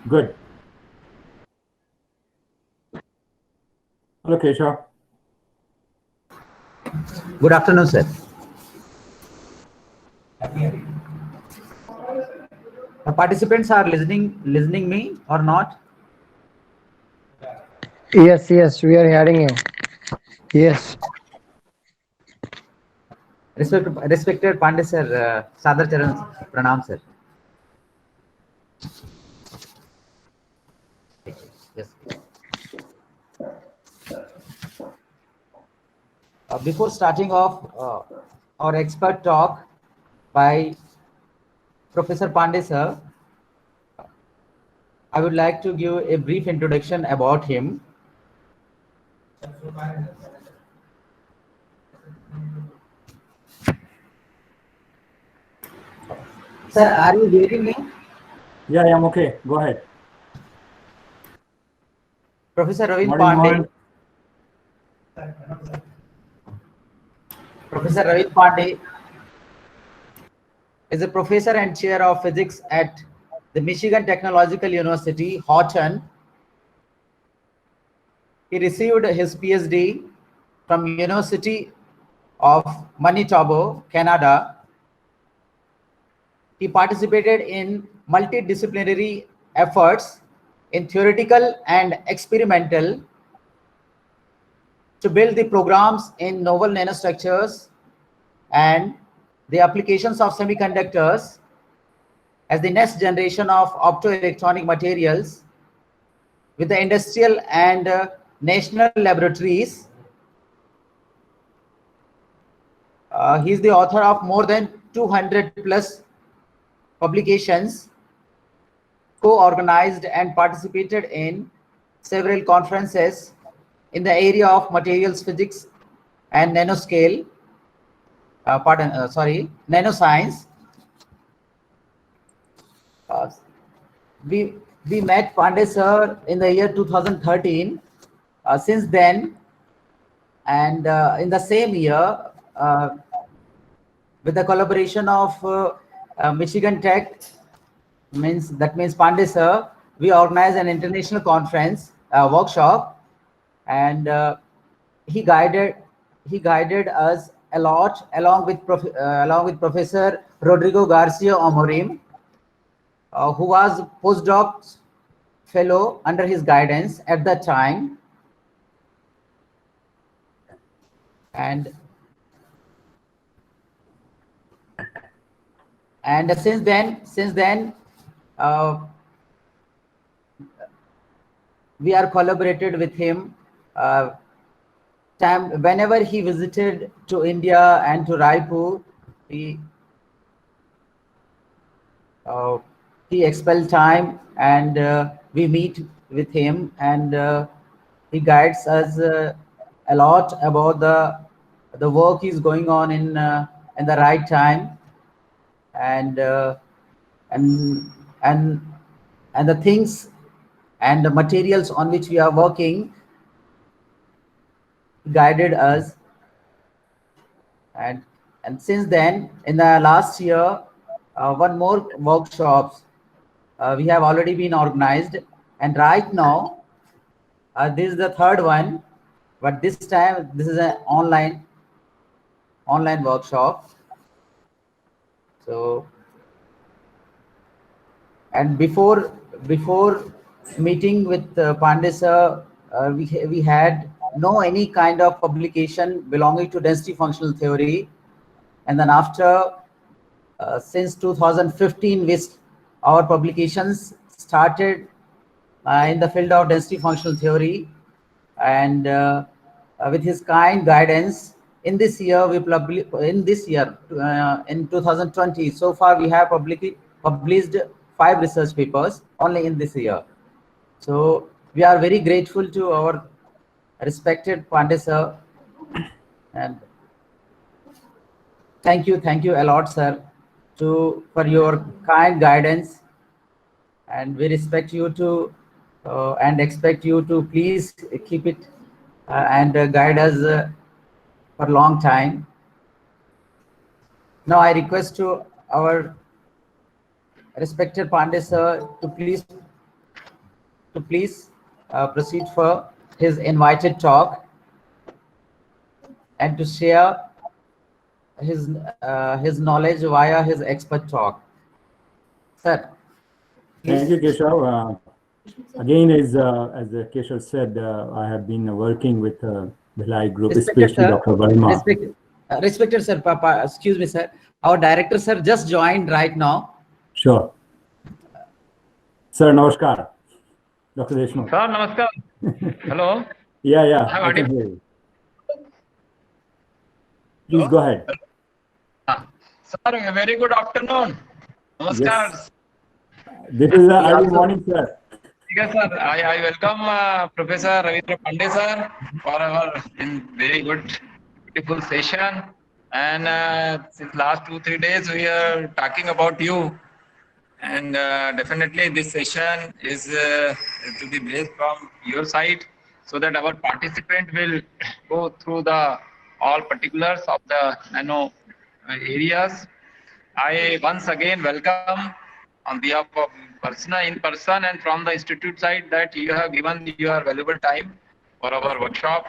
Good. Hello, Keshav. Good afternoon, sir. The participants are listening me or not? Yes, yes, we are hearing you. Yes. Respected Pandey sir, Sadar Charan Pranam sir. Yes. Before starting off our expert talk by Professor Pandey sir, I would like to give a brief introduction about him. Sir, are you hearing me? Yeah, I'm okay. Go ahead. Professor Ravin Morning, Pandey. Mohan. Professor Ravin Pandey is a professor and chair of physics at the Michigan Technological University, Houghton. He received his PhD from University of Manitoba, Canada. He participated in multidisciplinary efforts in theoretical and experimental to build the programs in novel nanostructures and the applications of semiconductors as the next generation of optoelectronic materials with the industrial and national laboratories. He is the author of more than 200 plus publications, co-organized and participated in several conferences in the area of materials physics and nanoscale, nanoscience. Uh, we we met Pandey sir in the year 2013. Since then, and in the same year, uh, with the collaboration of Michigan Tech, means Pandey sir, we organized an international conference workshop, and he guided us a lot along with Professor Rodrigo Garcia Amorim, who was postdoc fellow under his guidance at that time, and since then uh, we are collaborated with him. Whenever he visited to India and to Raipur, he uh, he expelled time, and we meet with him, and he guides us a lot about the work is going on in the right time, and and and and the things and the materials on which we are working guided us. And since then, in the last year, one more workshops we have already been organized, and right now this is the third one, but this time this is an online workshop. So, and before meeting with Pandey sir, we had no any kind of publication belonging to density functional theory, and then after since 2015, our publications started in the field of density functional theory, and with his kind guidance, in this year in 2020, so far we have published 5 research papers only in this year. So we are very grateful to our respected Pandey sir, and thank you a lot, sir, for your kind guidance, and we respect you to and expect you to please keep it and guide us for a long time. Now I request to our respected Pandey sir to please to please proceed for his invited talk and to share his knowledge via his expert talk. Sir, Thank you, please. Keshav. Again, as Keshav said, I have been working with Bhilai Group, Respected especially sir, Dr. Verma. respected sir, Papa, excuse me, sir. Our director, sir, just joined right now. Sure. Sir, namaskar. Dr. Deshmukh. Sir, namaskar. Hello. Yeah, Hi, I can audible. hear you. Please go ahead. Sir, a very good afternoon. Namaskar. Yes. This is the early morning, sir. Yes, sir. I welcome Professor Ravindra Pandey, sir, for our very good, beautiful session. And since last 2-3 days, we are talking about you. And definitely this session is to be based from your side so that our participant will go through the all particulars of the nano areas. I once again welcome on behalf of in person and from the institute side that you have given your valuable time for our workshop.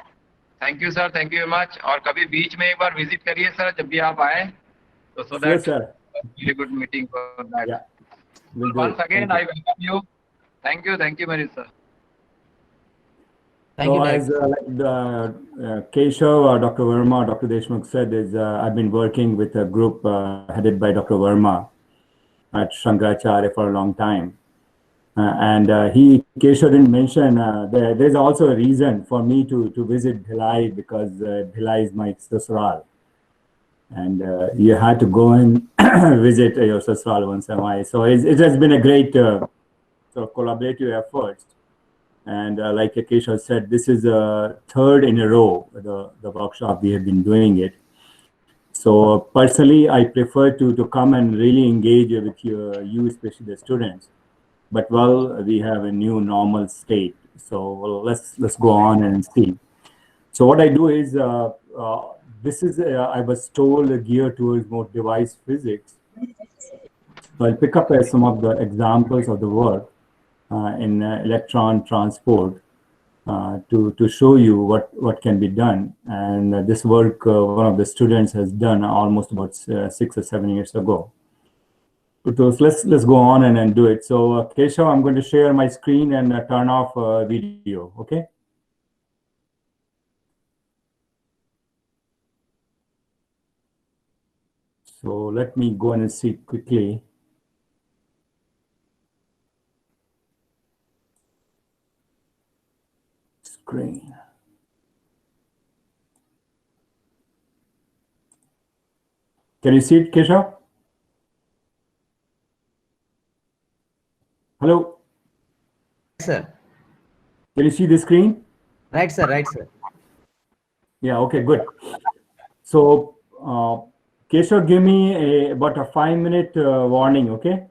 Thank you sir, thank you very much. और कभी बीच में एक बार visit करिए sir जब भी आप आए तो so Sure, that sir. really good meeting for that. Yeah, we'll do Once it. again, Thank I you. welcome you. Thank you, Mary sir. Thank So you, as director. like Keshav, Dr. Verma, Dr. Deshmukh said, is I've been working with a group headed by Dr. Verma at Shankaracharya for a long time. Keshav didn't mention, there's also a reason for me to visit Bhilai because Bhilai is my sasural. And you had to go and visit your sasural once in a while. So it has been a great sort of collaborative effort. And like Keshav said, this is the third in a row, the workshop we have been doing it. So personally, I prefer to come and really engage with you, especially the students. But well, we have a new normal state. So let's go on and see. So what I do is, this is, I was told, geared towards more device physics. So I'll pick up some of the examples of the work in electron transport to show you what can be done. And this work, one of the students has done almost about 6 or 7 years ago. So let's go on and do it. So Keshav, I'm going to share my screen and turn off video, okay? So let me go and see quickly. Screen. Can you see it, Keshav? Hello? Sir. Can you see the screen? Right, sir. Right, sir. Yeah, okay, good. So, Keshav, give me about a 5-minute warning, okay?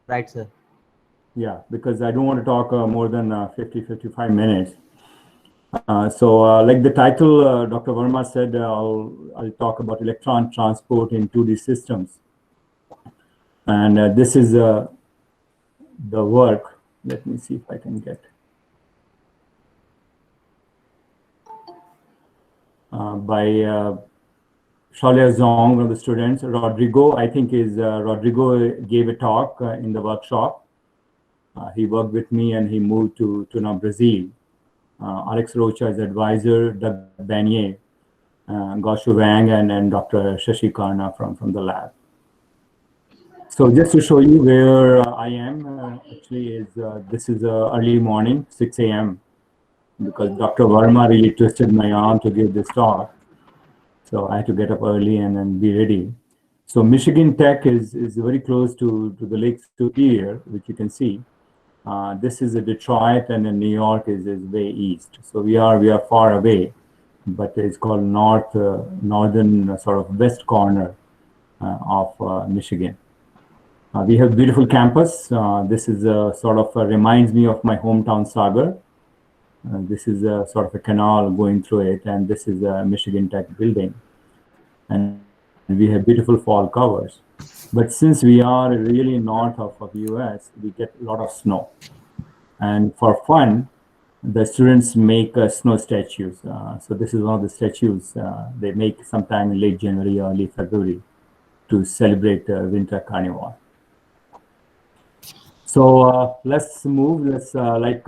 Right, sir. Yeah, because I don't want to talk more than 55 minutes. Like the title, Dr. Verma said, I'll talk about electron transport in 2D systems. And this is the work. Let me see if I can get by Shalia Zong, one of the students. Rodrigo, I think Rodrigo gave a talk in the workshop. He worked with me and he moved to now Brazil. Alex Rocha is advisor, Doug Banier, Goshu Wang, and Dr. Shashi Karna from the lab. So just to show you where I am, actually this is early morning, 6 a.m. because Dr. Verma really twisted my arm to give this talk. So I had to get up early and then be ready. So Michigan Tech is very close to the Lake Superior, which you can see. This is Detroit, and then New York is way east. So we are far away, but it's called northern sort of west corner of Michigan. We have beautiful campus. This is sort of reminds me of my hometown Sagar. This is a sort of a canal going through it, and this is a Michigan Tech building. And we have beautiful fall covers. But since we are really north of US, we get a lot of snow. And for fun, the students make snow statues. So this is one of the statues they make sometime in late January, early February to celebrate Winter Carnival. So let's move. Let's like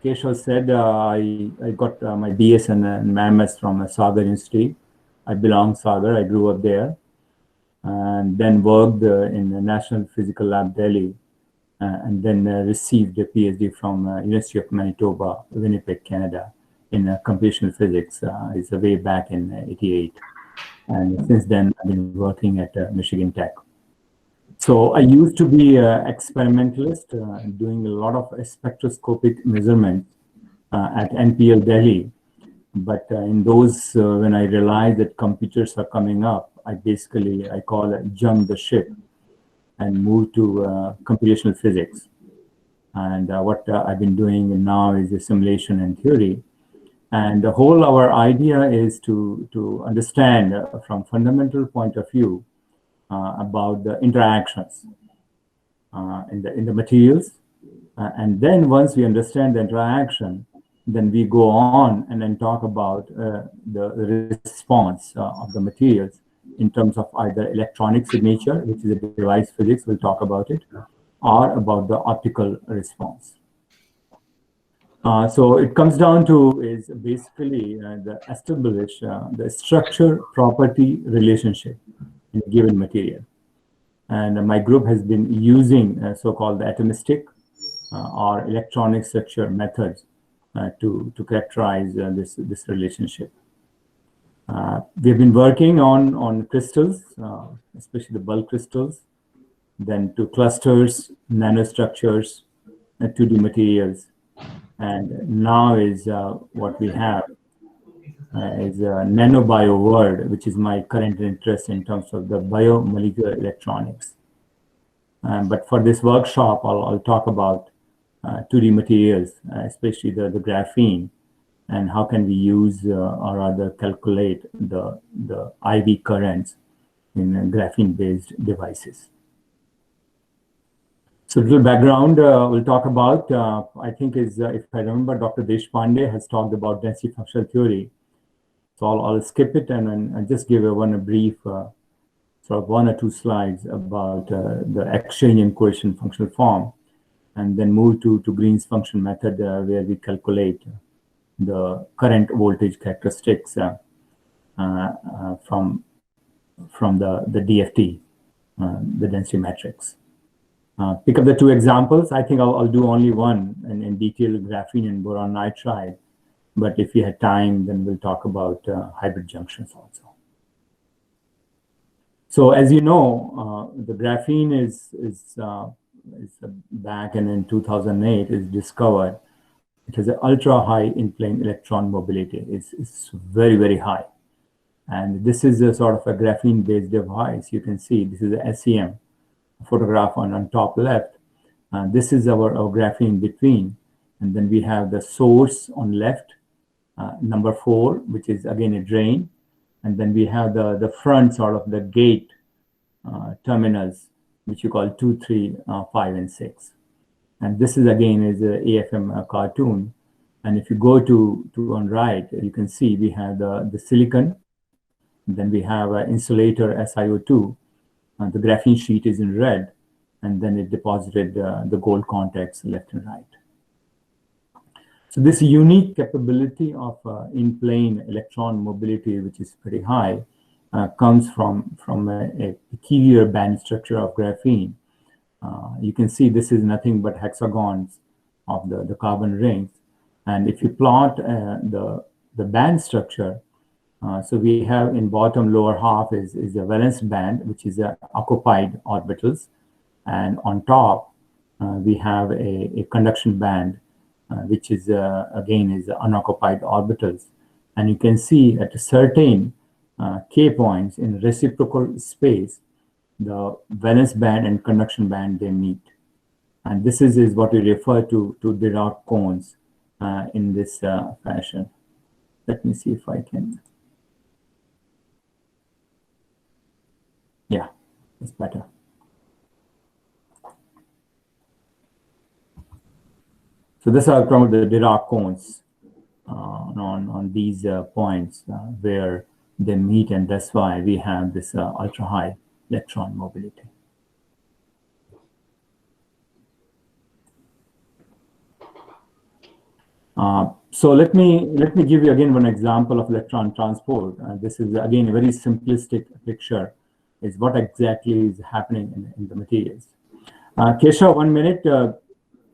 Keshav said, I got my BS and MS from Sagar University. I belong Sagar. I grew up there, and then worked in the National Physical Lab Delhi, and then received a PhD from University of Manitoba, Winnipeg, Canada, in computational physics. It's way back in '88, and since then I've been working at Michigan Tech. So I used to be an experimentalist, doing a lot of spectroscopic measurements at NPL Delhi. But in those, when I realized that computers are coming up, I call it jump the ship and move to computational physics. And what I've been doing now is simulation and theory. And the whole our idea is to understand from fundamental point of view about the interactions in the materials. And then once we understand the interaction, then we go on and then talk about the response of the materials in terms of either electronic signature, which is a device physics, we'll talk about it, or about the optical response. So it comes down to is basically the establish the structure property relationship in a given material. And my group has been using so-called atomistic or electronic structure methods to characterize this relationship. We've been working on crystals, especially the bulk crystals, then to clusters, nanostructures, 2D materials, and now is what we have is nanobio world, which is my current interest in terms of the biomolecular electronics. But for this workshop, I'll talk about 2D materials, especially the graphene, and how can we use or rather calculate the IV currents in graphene-based devices. So a little background we'll talk about, I think is, if I remember, Dr. Deshpande has talked about density functional theory. So I'll skip it and just give a brief, sort of 1 or 2 slides about the exchange and coefficient functional form, and then move to Green's function method where we calculate the current voltage characteristics from the DFT, the density matrix. Pick up the 2 examples. I think I'll do only one in detail, graphene and boron nitride. But if you had time, then we'll talk about hybrid junctions also. So as you know, the graphene is back in 2008 is discovered. It has an ultra high in-plane electron mobility. It's very, very high. And this is a sort of a graphene-based device. You can see this is a SEM photograph on top left. This is our graphene between. And then we have the source on left, number 4, which is again a drain. And then we have the front sort of the gate terminals, which you call 2, 3, 5, and 6. And this is again is a AFM cartoon. And if you go to on right, you can see we have the silicon. Then we have an insulator SiO2. The graphene sheet is in red. And then it deposited the gold contacts left and right. So this unique capability of in-plane electron mobility, which is pretty high, comes from a peculiar band structure of graphene. You can see this is nothing but hexagons of the carbon rings. And if you plot the band structure, so we have in bottom lower half is a valence band, which is occupied orbitals. And on top, we have a conduction band, which is again is unoccupied orbitals. And you can see at a certain K points in reciprocal space, the valence band and conduction band, they meet. And this is what we refer to Dirac cones in this fashion. Let me see if I can. Yeah, it's better. So this are some of the Dirac cones on these points where they meet, and that's why we have this ultra high electron mobility. So let me give you again one example of electron transport. This is again a very simplistic picture. Is what exactly is happening in the materials. Keshav, 1 minute.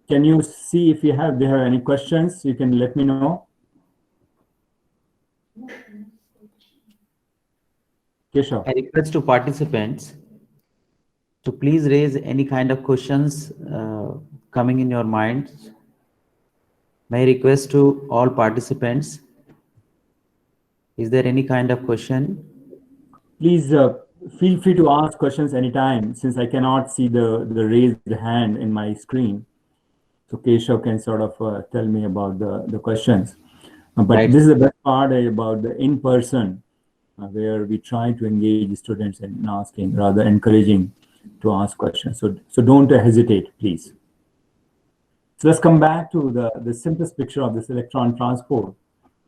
Can you see if they have any questions? You can let me know. Keshav. I request to participants to please raise any kind of questions coming in your minds. My request to all participants, is there any kind of question? Please feel free to ask questions anytime, since I cannot see the raised hand in my screen. So Keshav can sort of tell me about the questions. But Right. This is the best part about the in-person, where we try to engage students in asking, rather encouraging to ask questions. So don't hesitate, please. So let's come back to the simplest picture of this electron transport.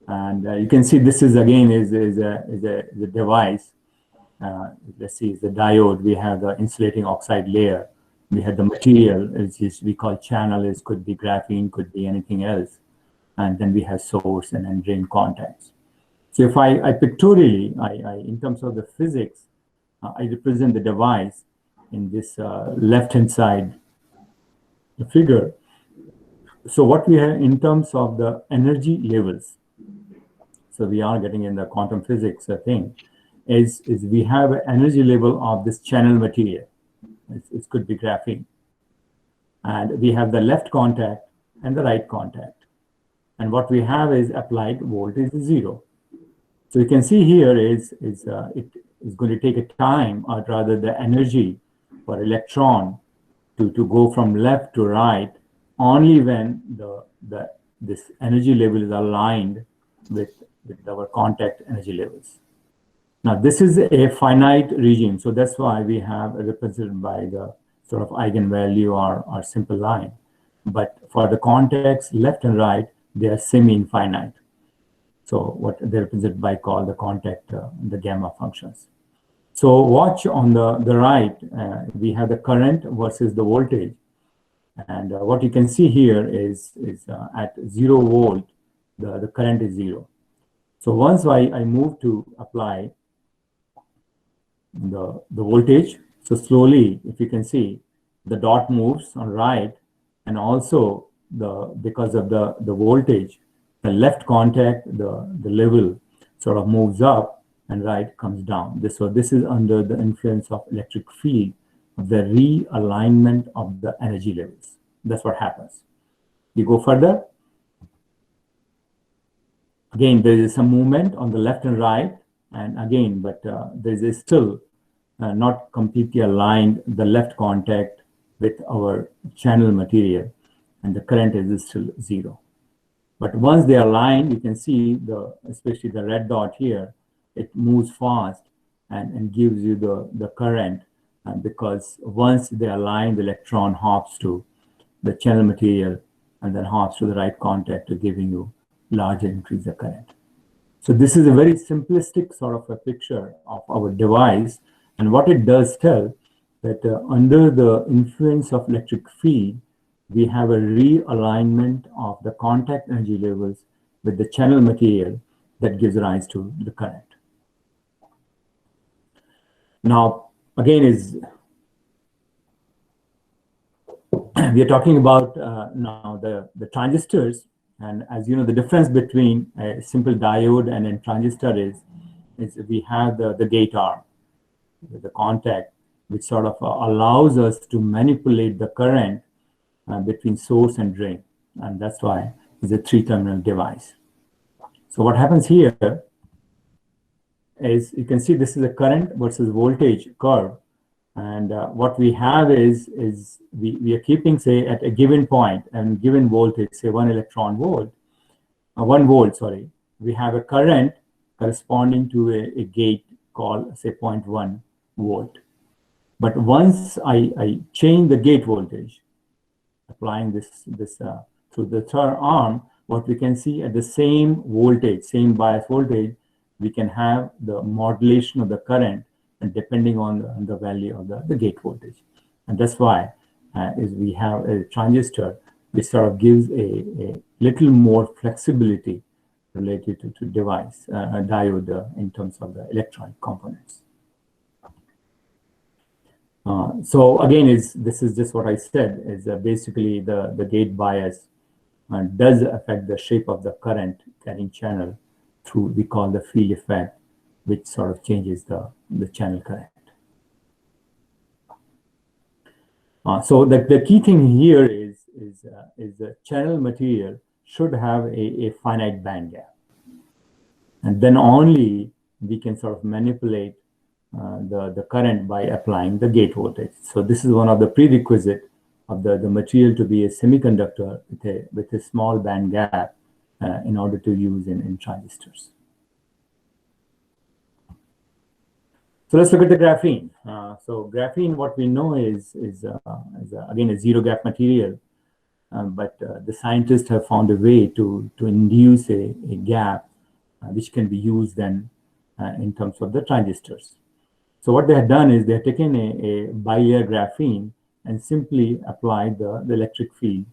And you can see this is again is a device. Let's see, it's the diode. We have the insulating oxide layer. We have the material, which is we call channel. It could be graphene, could be anything else. And then we have source and drain contacts. So if I pictorially, in terms of the physics, I represent the device in this left-hand side figure. So what we have in terms of the energy levels, so we are getting in the quantum physics thing, is we have an energy level of this channel material. It could be graphene. And we have the left contact and the right contact. And what we have is applied voltage is 0. So you can see here it is going to take a time, or rather the energy for electron to go from left to right only when this energy level is aligned with our contact energy levels. Now this is a finite regime, so that's why we have represented by the sort of eigenvalue or simple line. But for the contacts left and right, they are semi-infinite. So what they're represented by called the contact, the gamma functions. So watch on the right, we have the current versus the voltage. And what you can see here is at 0 volt, the current is 0. So once I move to apply the voltage, so slowly, if you can see, the dot moves on right, and also because of the voltage, the left contact, the level sort of moves up and right comes down. So this is under the influence of electric field, of the realignment of the energy levels. That's what happens. You go further. Again, there is some movement on the left and right, and again, but there is still not completely aligned the left contact with our channel material, and the current is still 0. But once they align, you can see especially the red dot here, it moves fast and gives you the current, because once they align, the electron hops to the channel material and then hops to the right contact to giving you larger increase of current. So this is a very simplistic sort of a picture of our device, and what it does tell that under the influence of electric field, we have a realignment of the contact energy levels with the channel material that gives rise to the current. Now, again, we are talking about now the transistors, and as you know, the difference between a simple diode and a transistor is we have the gate arm, the contact, which sort of allows us to manipulate the current between source and drain, and that's why it's a 3-terminal device. So what happens here is you can see this is a current versus voltage curve. And what we have is we are keeping, say, at a given point and given voltage, say 1 volt, sorry, we have a current corresponding to a gate called, say, 0.1 volt. But once I change the gate voltage, applying this through the third arm, what we can see at the same voltage, same bias voltage, we can have the modulation of the current and depending on the value of the gate voltage. And that's why is we have a transistor which sort of gives a little more flexibility related to device, a diode in terms of the electronic components. So again, this is just what I said, is basically the gate bias does affect the shape of the current carrying channel through, we call the field effect, which sort of changes the channel current. So the key thing here is the channel material should have a finite band gap. And then only we can sort of manipulate the current by applying the gate voltage. So this is one of the prerequisites of the material to be a semiconductor with a small band gap in order to use in transistors. So let's look at the graphene. So graphene, what we know is again a zero gap material, but the scientists have found a way to induce a gap which can be used then in terms of the transistors. So what they have done is they have taken a bilayer graphene and simply applied the electric field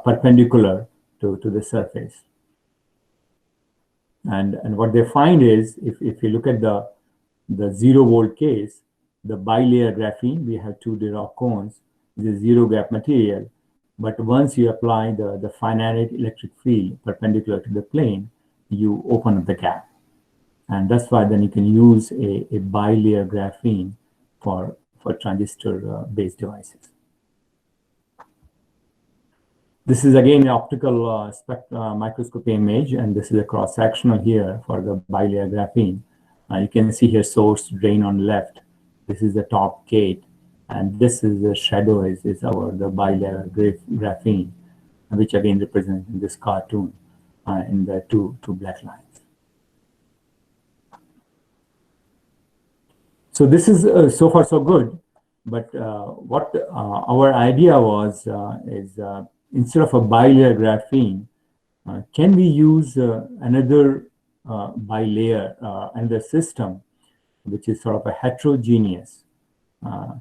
perpendicular to the surface. And what they find is, if you look at the 0 volt case, the bilayer graphene, we have two Dirac cones, is a zero gap material. But once you apply the finite electric field perpendicular to the plane, you open up the gap. And that's why then you can use a bilayer graphene for transistor-based devices. This is again an optical microscopy image, and this is a cross-sectional here for the bilayer graphene. You can see here source drain on left. This is the top gate, and this is the shadow is the bilayer graphene, which again represents in this cartoon in the two black lines. So this is so far so good, but what our idea was is instead of a bilayer graphene, can we use another bilayer, another system, which is sort of a heterogeneous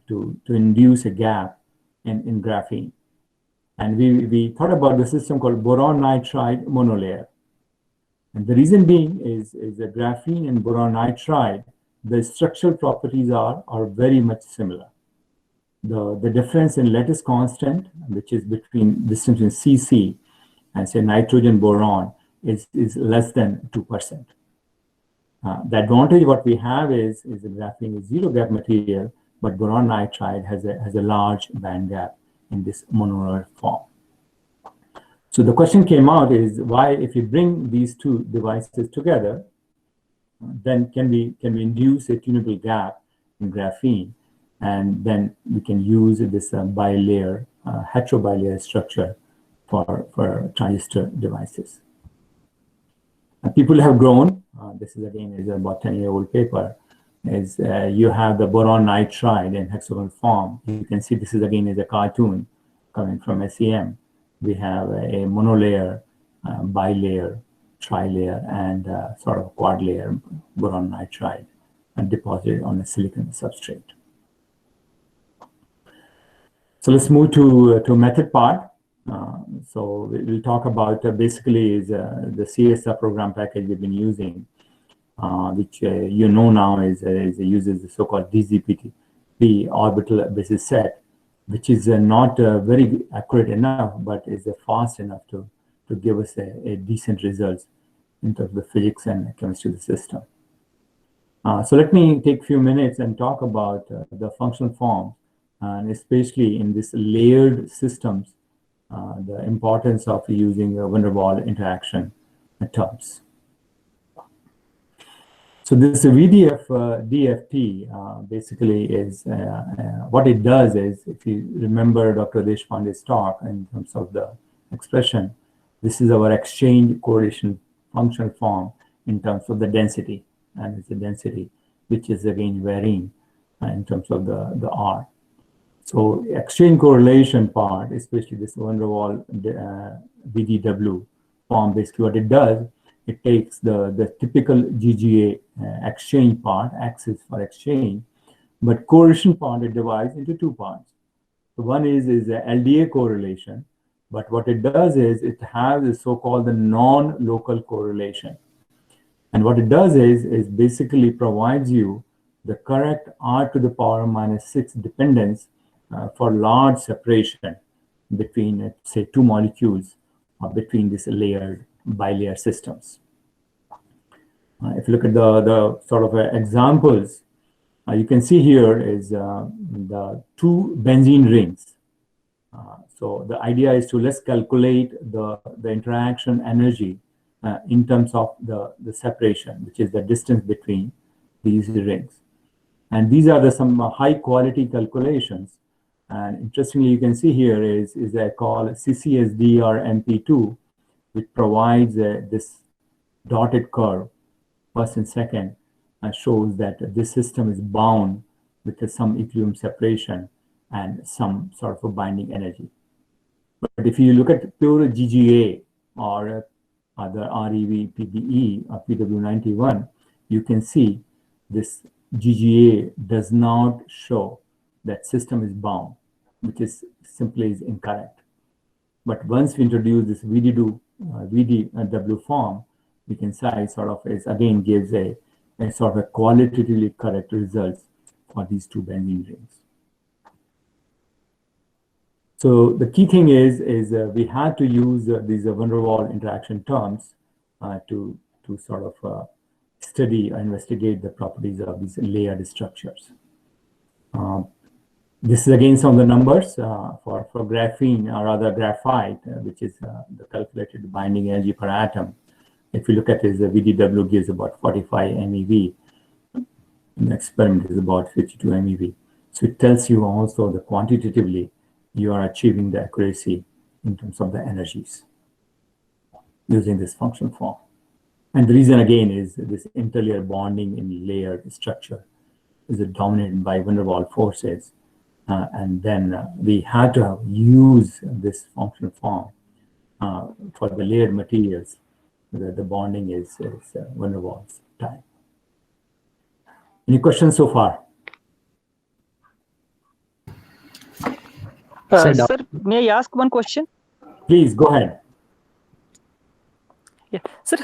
to induce a gap in graphene? And we thought about the system called boron nitride monolayer. And the reason being is the graphene and boron nitride, the structural properties are very much similar. The difference in lattice constant, which is between distance in Cc and say nitrogen boron, is less than 2%. The advantage what we have is the graphene is zero gap material, but boron nitride has a large band gap in this monomer form. So the question came out is why, if you bring these two devices together, then can we induce a tunable gap in graphene, and then we can use this bilayer, heterobilayer structure for transistor devices. And people have grown. This is again is about 10-year-old paper. Is you have the boron nitride in hexagonal form. You can see this is again is a cartoon coming from SEM. We have a monolayer, bilayer, trilayer, and sort of quad layer boron nitride and deposited on a silicon substrate. So let's move to method part. So we'll talk about basically is the CSR program package we've been using, which you know now uses the so-called DZPT orbital basis set, which is not very accurate enough, but is fast enough to give us a decent results in terms of the physics and chemistry of the system. So let me take a few minutes and talk about the functional form, and especially in this layered systems, the importance of using van der Waals interaction terms. So this VDF DFT basically is what it does is, if you remember Dr. Deshpande's talk in terms of the expression, this is our exchange correlation functional form in terms of the density, and it's the density which is again varying in terms of the R. So exchange correlation part, especially this van der Waal VDW form, basically what it does, it takes the typical GGA exchange part, axis for exchange, but correlation part it divides into two parts. So one is the LDA correlation, but what it does is it has a so-called the non-local correlation. And what it does is basically provides you the correct R to the power -6 dependence for large separation between, say, two molecules between these layered bilayer systems. If you look at the sort of examples, you can see here is the two benzene rings. So the idea is to let's calculate the interaction energy in terms of the separation, which is the distance between these rings. And these are some high quality calculations. And interestingly, you can see here is I call CCSD or MP2, which provides this dotted curve, first and second, shows that this system is bound with some equilibrium separation and some sort of a binding energy. But if you look at pure GGA or other REV, PBE or PW91, you can see this GGA does not show that system is bound, which is simply is incorrect. But once we introduce this VDW form, we can say sort of is again gives a sort of a qualitatively correct results for these two benzene rings. So the key thing is we had to use these van der Waal interaction terms to sort of study or investigate the properties of these layered structures. This is again some of the numbers for graphene or rather graphite, which is the calculated binding energy per atom. If you look at this, the VDW gives about 45 MeV. And the experiment is about 52 MeV. So it tells you also that quantitatively you are achieving the accuracy in terms of the energies using this function form. And the reason again is this interlayer bonding in layered structure is dominated by van der Waal forces. And then we had to use this function form for the layered materials. The bonding is van der Waals type. Any questions so far? Sir, may I ask one question? Please go ahead. Yeah, sir.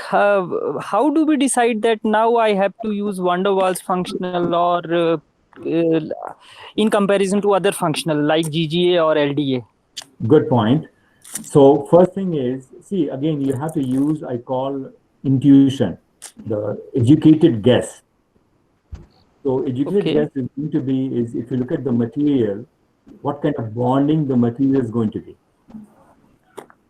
How do we decide that now I have to use van der Waals functional or in comparison to other functional like GGA or LDA? Good point. So first thing is, see, again, you have to use, I call intuition, the educated guess. So educated guess is going to be, is if you look at the material, what kind of bonding the material is going to be.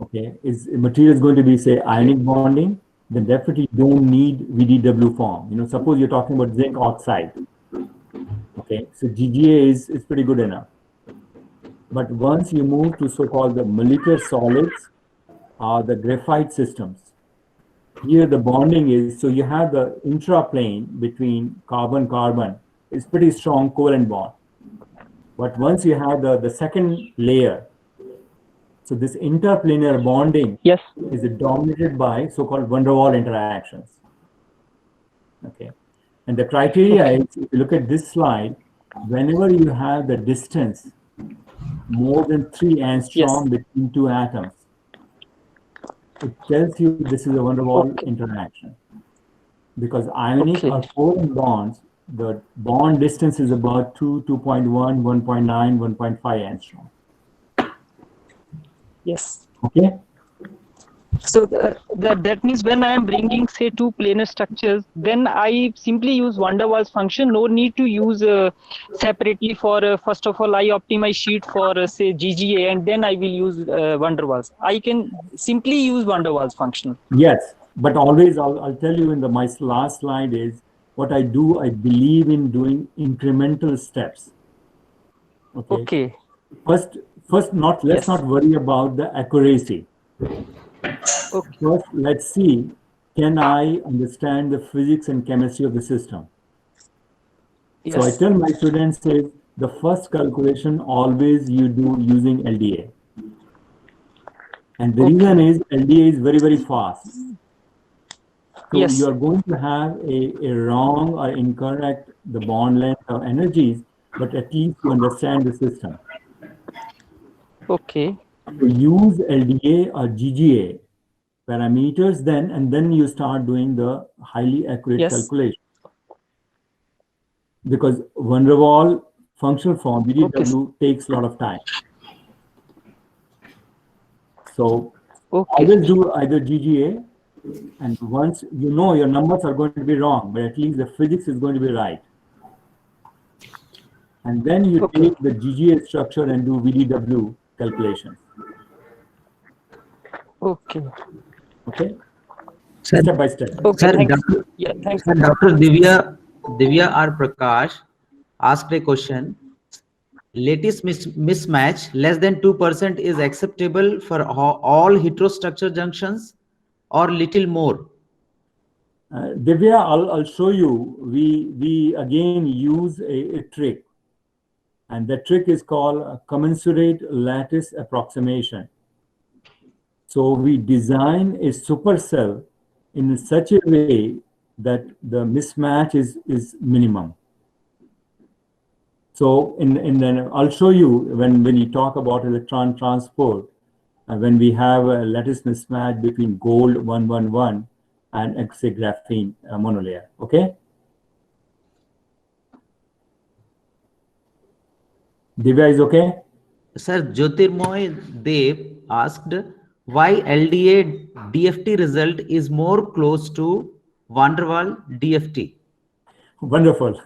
Okay, is material is going to be, say, ionic bonding, then definitely you don't need VDW form. You know, suppose you're talking about zinc oxide. Okay, so GGA is pretty good enough. But once you move to so-called the molecular solids or the graphite systems, here the bonding is, so you have the intraplane between carbon-carbon, is pretty strong covalent bond. But once you have the second layer, so this interplanar bonding is dominated by so-called van der Waal interactions. Okay, and the criteria is, if you look at this slide, whenever you have the distance more than 3 angstrom between two atoms, it tells you this is a van der Waal interaction. Because ionic or covalent bonds, the bond distance is about 2.1, 1.9, 1.5 angstrom. Yes. Okay. So that means when I am bringing, say, two planar structures, then I simply use van der Waals function. No need to use separately for first of all I optimize sheet for say GGA, and then I will use van der Waals. I can simply use van der Waals function. Yes, but always I'll tell you in my last slide is what I do. I believe in doing incremental steps. Okay. First, let's not worry about the accuracy. Okay. First, let's see, can I understand the physics and chemistry of the system? Yes. So I tell my students, the first calculation always you do using LDA. And the reason is LDA is very, very fast. So Yes. you're going to have a wrong or incorrect the bond length or energies, but at least you understand the system. Okay. So use LDA or GGA parameters then, and then you start doing the highly accurate Yes. calculation. Because van der Waals functional form, VDW, takes a lot of time. So always do either GGA, and once you know your numbers are going to be wrong, but at least the physics is going to be right. And then you take the GGA structure and do VDW calculations. Okay. Okay? Sir, Step by step. Okay. Sir, Thanks. Dr. Yeah. Thanks. Sir, Dr. Divya R. Prakash asked a question. Lattice mismatch less than 2% is acceptable for all heterostructure junctions or little more? Divya, I'll show you. We again use a trick. And the trick is called a commensurate lattice approximation. So we design a supercell in such a way that the mismatch is minimum. So then I'll show you when you talk about electron transport, when we have a lattice mismatch between gold 111 and X-ray graphene monolayer. Okay? Divya is okay? Sir, Jyotirmoy Dev asked why LDA DFT result is more close to van der Waals DFT. Wonderful.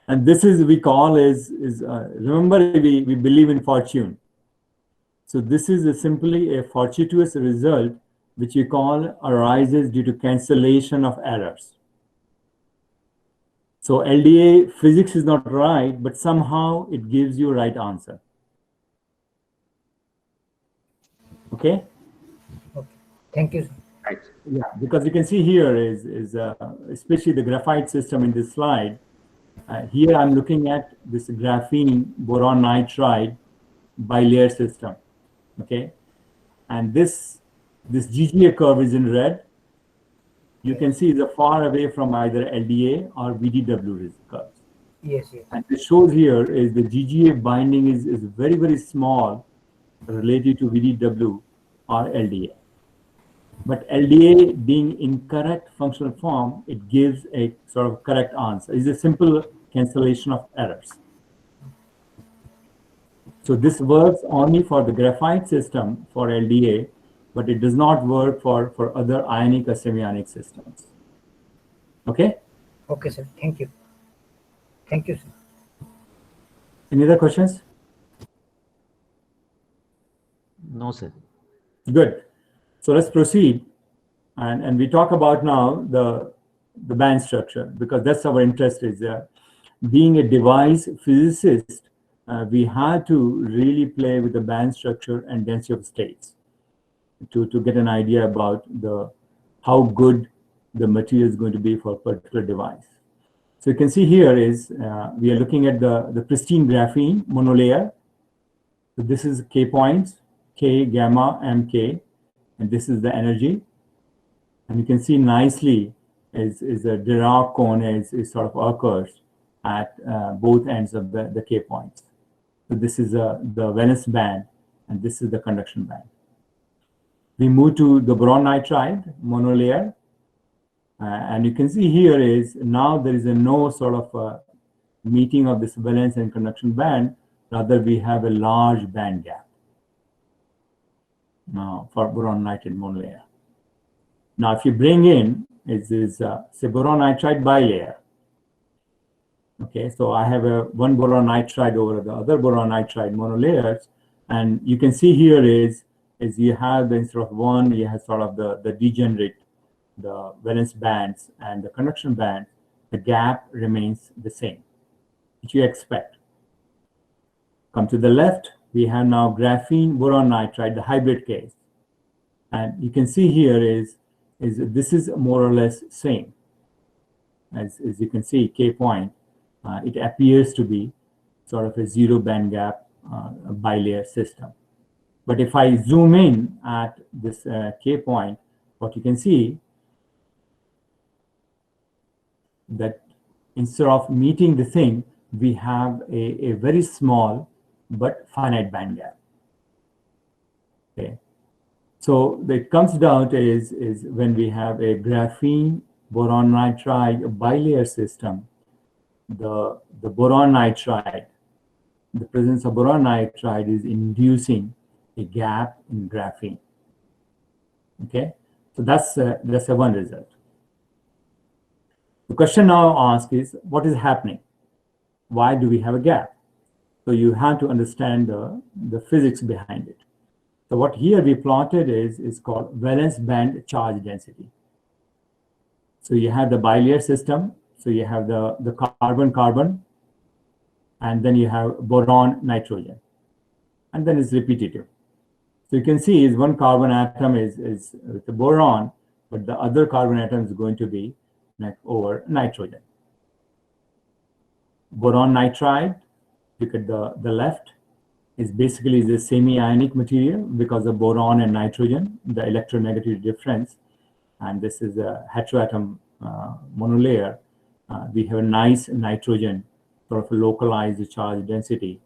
And this is we call remember we believe in fortune. So this is simply a fortuitous result which we call arises due to cancellation of errors. So LDA physics is not right, but somehow it gives you right answer. Okay? Okay. Thank you. Right. Yeah, because you can see here is especially the graphite system in this slide. Here I'm looking at this graphene boron nitride bilayer system. Okay, and this GGA curve is in red. You can see it's far away from either LDA or VDW curves. Yes, yes. And it shows here is the GGA binding is very, very small related to VDW or LDA. But LDA being incorrect functional form, it gives a sort of correct answer. It's a simple cancellation of errors. So this works only for the graphite system for LDA, but it does not work for other ionic or semi-ionic systems. Okay? Okay, sir. Thank you. Thank you, sir. Any other questions? No, sir. Good. So let's proceed. And we talk about now the band structure, because that's our interest is being a device physicist, we had to really play with the band structure and density of states to get an idea about how good the material is going to be for a particular device. So you can see here is we are looking at the pristine graphene monolayer. So this is K points, K, gamma, MK, and this is the energy. And you can see nicely is a Dirac cone is sort of occurs at both ends of the K points. So this is the valence band, and this is the conduction band. We move to the boron nitride monolayer, and you can see here is now there is no sort of meeting of this valence and conduction band. Rather, we have a large band gap now for boron nitride monolayer. Now, if you bring in say boron nitride bilayer. Okay, so I have one boron nitride over the other boron nitride monolayers, and you can see here is you have the instead of one, you have sort of the degenerate, the valence bands and the conduction band. The gap remains the same, which you expect. Come to the left, we have now graphene boron nitride, the hybrid case, and you can see here is this is more or less same as you can see K point. It appears to be, sort of a zero band gap bilayer system. But if I zoom in at this K point, what you can see that instead of meeting the thing, we have a very small but finite band gap. Okay. So it comes down to is when we have a graphene boron nitride bilayer system, the boron nitride, the presence of boron nitride is inducing a gap in graphene. Okay, so that's a one result. The question now asked is, what is happening? Why do we have a gap? So you have to understand the physics behind it. So what here we plotted is called valence band charge density. So you have the bilayer system. So you have the carbon-carbon, and then you have boron-nitrogen, and then it's repetitive. So you can see is one carbon atom is with the boron, but the other carbon atom is going to be over nitrogen. Boron nitride, look at the left, is basically the semi-ionic material because of boron and nitrogen, the electronegativity difference, and this is a heteroatom monolayer. We have a nice nitrogen, sort of a localized charge density,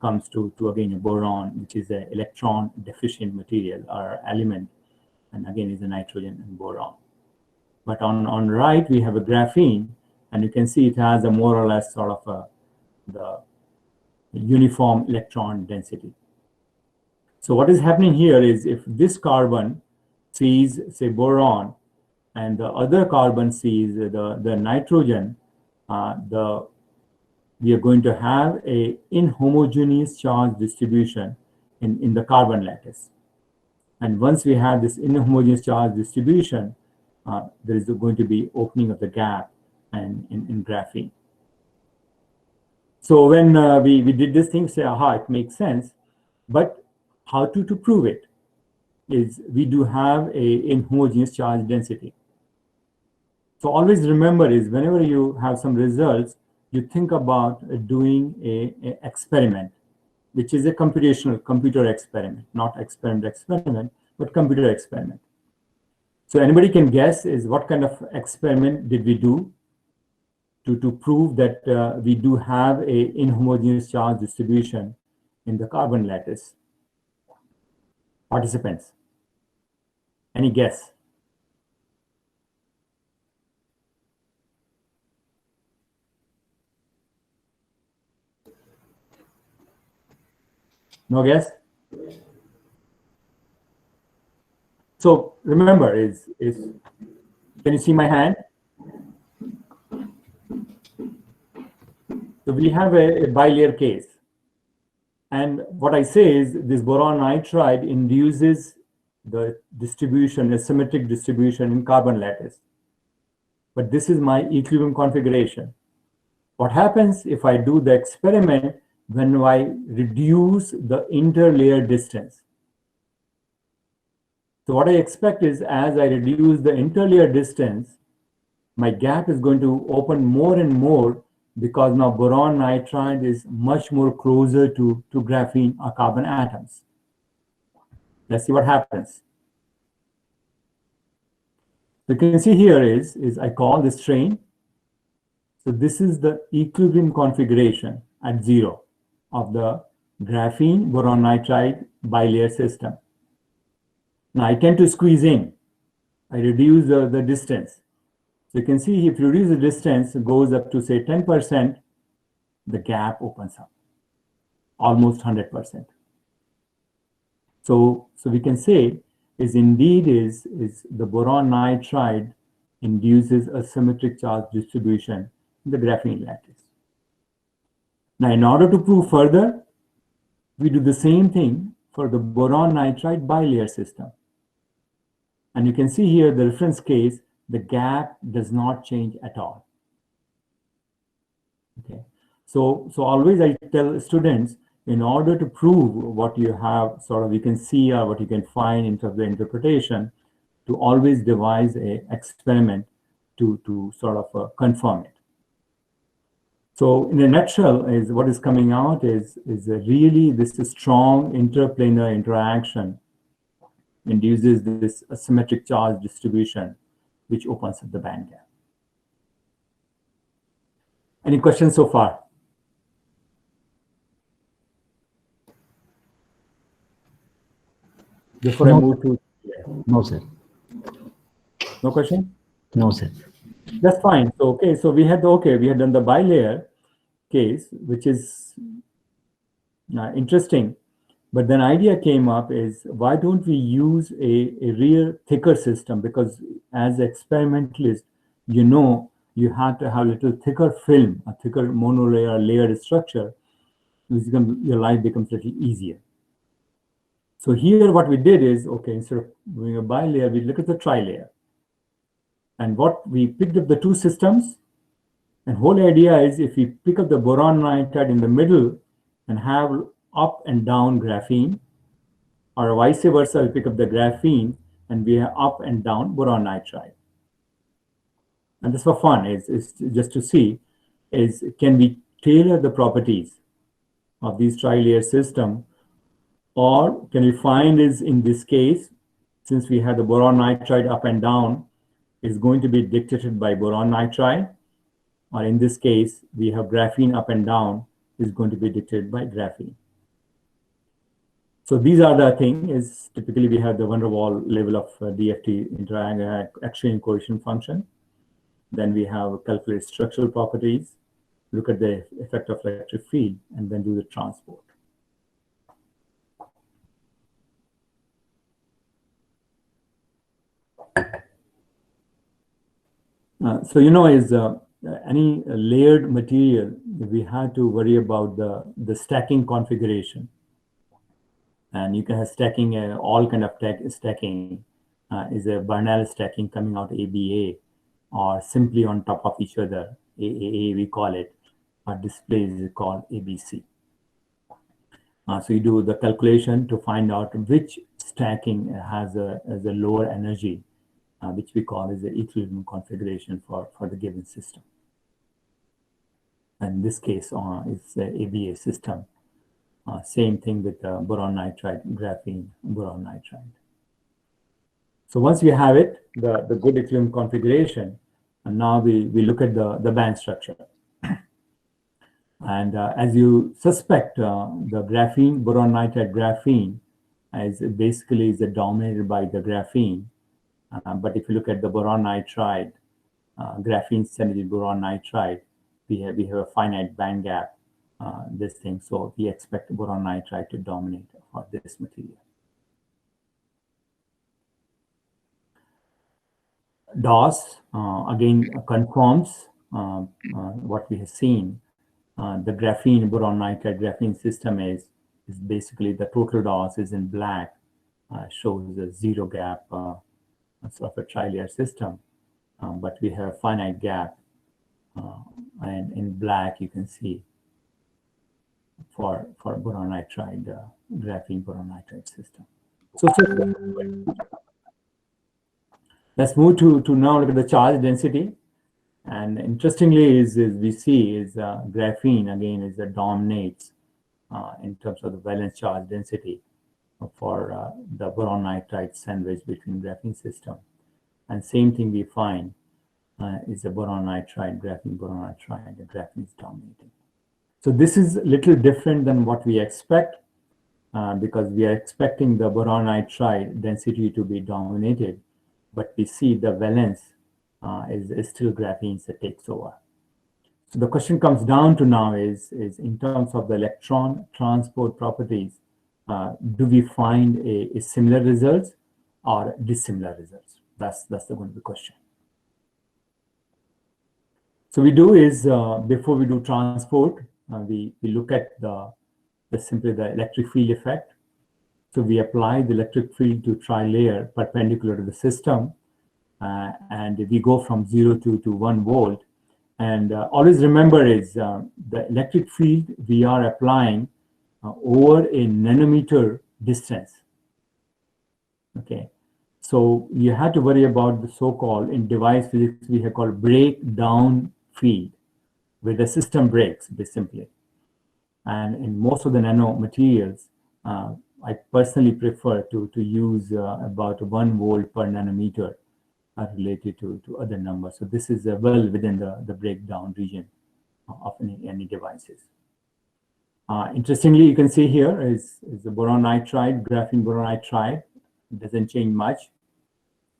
comes to again a boron, which is an electron deficient material or element, and again is a nitrogen and boron. But on right, we have a graphene, and you can see it has a more or less sort of the uniform electron density. So what is happening here is if this carbon sees, say, boron, and the other carbon sees the nitrogen, we are going to have a inhomogeneous charge distribution in the carbon lattice. And once we have this inhomogeneous charge distribution, there is going to be opening of the gap and in graphene. So when we did this thing, say, aha, it makes sense. But how to prove it is we do have a inhomogeneous charge density. So always remember is whenever you have some results, you think about doing a experiment, which is a computer experiment, not experiment, but computer experiment. So anybody can guess is what kind of experiment did we do to prove that we do have a inhomogeneous charge distribution in the carbon lattice? Participants, any guess? No guess? So remember is can you see my hand? So we have a bilayer case. And what I say is this boron nitride induces the distribution, a symmetric distribution in carbon lattice. But this is my equilibrium configuration. What happens if I do the experiment when I reduce the interlayer distance? So what I expect is as I reduce the interlayer distance, my gap is going to open more and more because now boron nitride is much more closer to graphene or carbon atoms. Let's see what happens. You can see here is I call this strain. So this is the equilibrium configuration at 0 of the graphene boron nitride bilayer system. Now I tend to squeeze in. I reduce the distance. So you can see if you reduce the distance, it goes up to say 10%, the gap opens up, almost 100%. So we can say is indeed is the boron nitride induces a symmetric charge distribution in the graphene lattice. Now in order to prove further, we do the same thing for the boron nitride bilayer system. And you can see here the reference case, the gap does not change at all. Okay, so always I tell students, in order to prove what you have sort of you can see or what you can find in terms of the interpretation, to always devise a experiment to sort of confirm it. So in a nutshell, is what is coming out is really this strong interplanar interaction induces this asymmetric charge distribution, which opens up the band gap. Any questions so far? Before I move to... No, sir. No question? No, sir. That's fine. So, okay, so we had done the bilayer case, which is interesting. But then idea came up is, why don't we use a real thicker system? Because as experimentalist, you have to have a little thicker film, a thicker monolayer layered structure, your life becomes a little easier. So here what we did is, okay, instead of doing a bilayer, we look at the trilayer. And what we picked up the two systems, and whole idea is if we pick up the boron nitride in the middle and have up and down graphene, or vice versa, we pick up the graphene and we have up and down boron nitride. And this for fun, is just to see, is can we tailor the properties of these tri-layer system, or can we find is in this case, since we have the boron nitride up and down, is going to be dictated by boron nitride, or in this case, we have graphene up and down is going to be dictated by graphene. So these are the things, is typically we have the van der Waal level of DFT exchange coefficient function. Then we have calculate structural properties, look at the effect of electric field, and then do the transport. So is any layered material, we had to worry about the stacking configuration. And you can have stacking, all kind of stacking, is a Bernal stacking coming out ABA, or simply on top of each other, AAA we call it, or display is called ABC. So you do the calculation to find out which stacking has a lower energy, which we call as the equilibrium configuration for the given system. And in this case, it's the ABA system. Same thing with boron nitride, graphene, boron nitride. So once we have it, the good equilibrium configuration, and now we look at the band structure. And as you suspect, the graphene, boron nitride graphene, is basically dominated by the graphene. But if you look at the boron nitride, graphene synergy boron nitride, we have a finite band gap, this thing. So we expect boron nitride to dominate for this material. DOS again confirms what we have seen. The graphene boron nitride graphene system is basically the total DOS is in black, shows a zero gap sort of a tri-layer system, but we have a finite gap, and in black you can see for boron nitride graphene boron nitride system. So let's move to now look at the charge density. And interestingly, we see graphene again is that dominates in terms of the valence charge density for the boron nitride sandwich between graphene system. And same thing we find is the boron nitride, graphene, boron nitride, the graphene is dominating. So this is a little different than what we expect, because we are expecting the boron nitride density to be dominated, but we see the valence is still graphene that takes over. So the question comes down to now is in terms of the electron transport properties, do we find a similar results or dissimilar results? That's going to be the question. So we do is before we do transport, we look at simply the electric field effect. So we apply the electric field to tri-layer perpendicular to the system, and we go from 0 to 1 volt. And always remember is the electric field we are applying over a nanometer distance. Okay, so you have to worry about the so-called, in device physics we have called breakdown field. where the system breaks, simply. And in most of the nanomaterials, I personally prefer to use about 1 volt per nanometer related to other numbers. So this is well within the breakdown region of any devices. Interestingly, you can see here is the boron nitride, graphene boron nitride. It doesn't change much.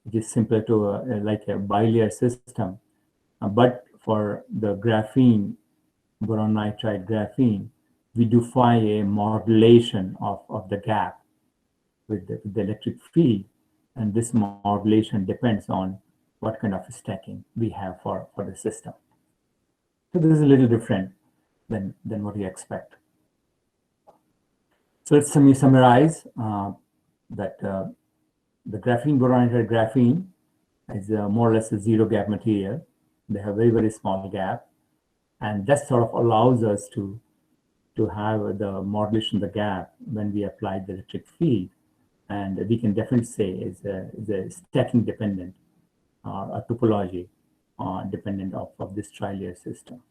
It is similar to like a bilayer system. But for the graphene, boron nitride graphene, we defy a modulation of the gap with the electric field. And this modulation depends on what kind of stacking we have for the system. So this is a little different than what you expect. So let's summarize that the graphene boron nitride graphene is more or less a zero gap material. They have very, very small gap. And that sort of allows us to have the modulation of the gap when we apply the electric field. And we can definitely say is a stacking dependent a topology dependent of this tri-layer system.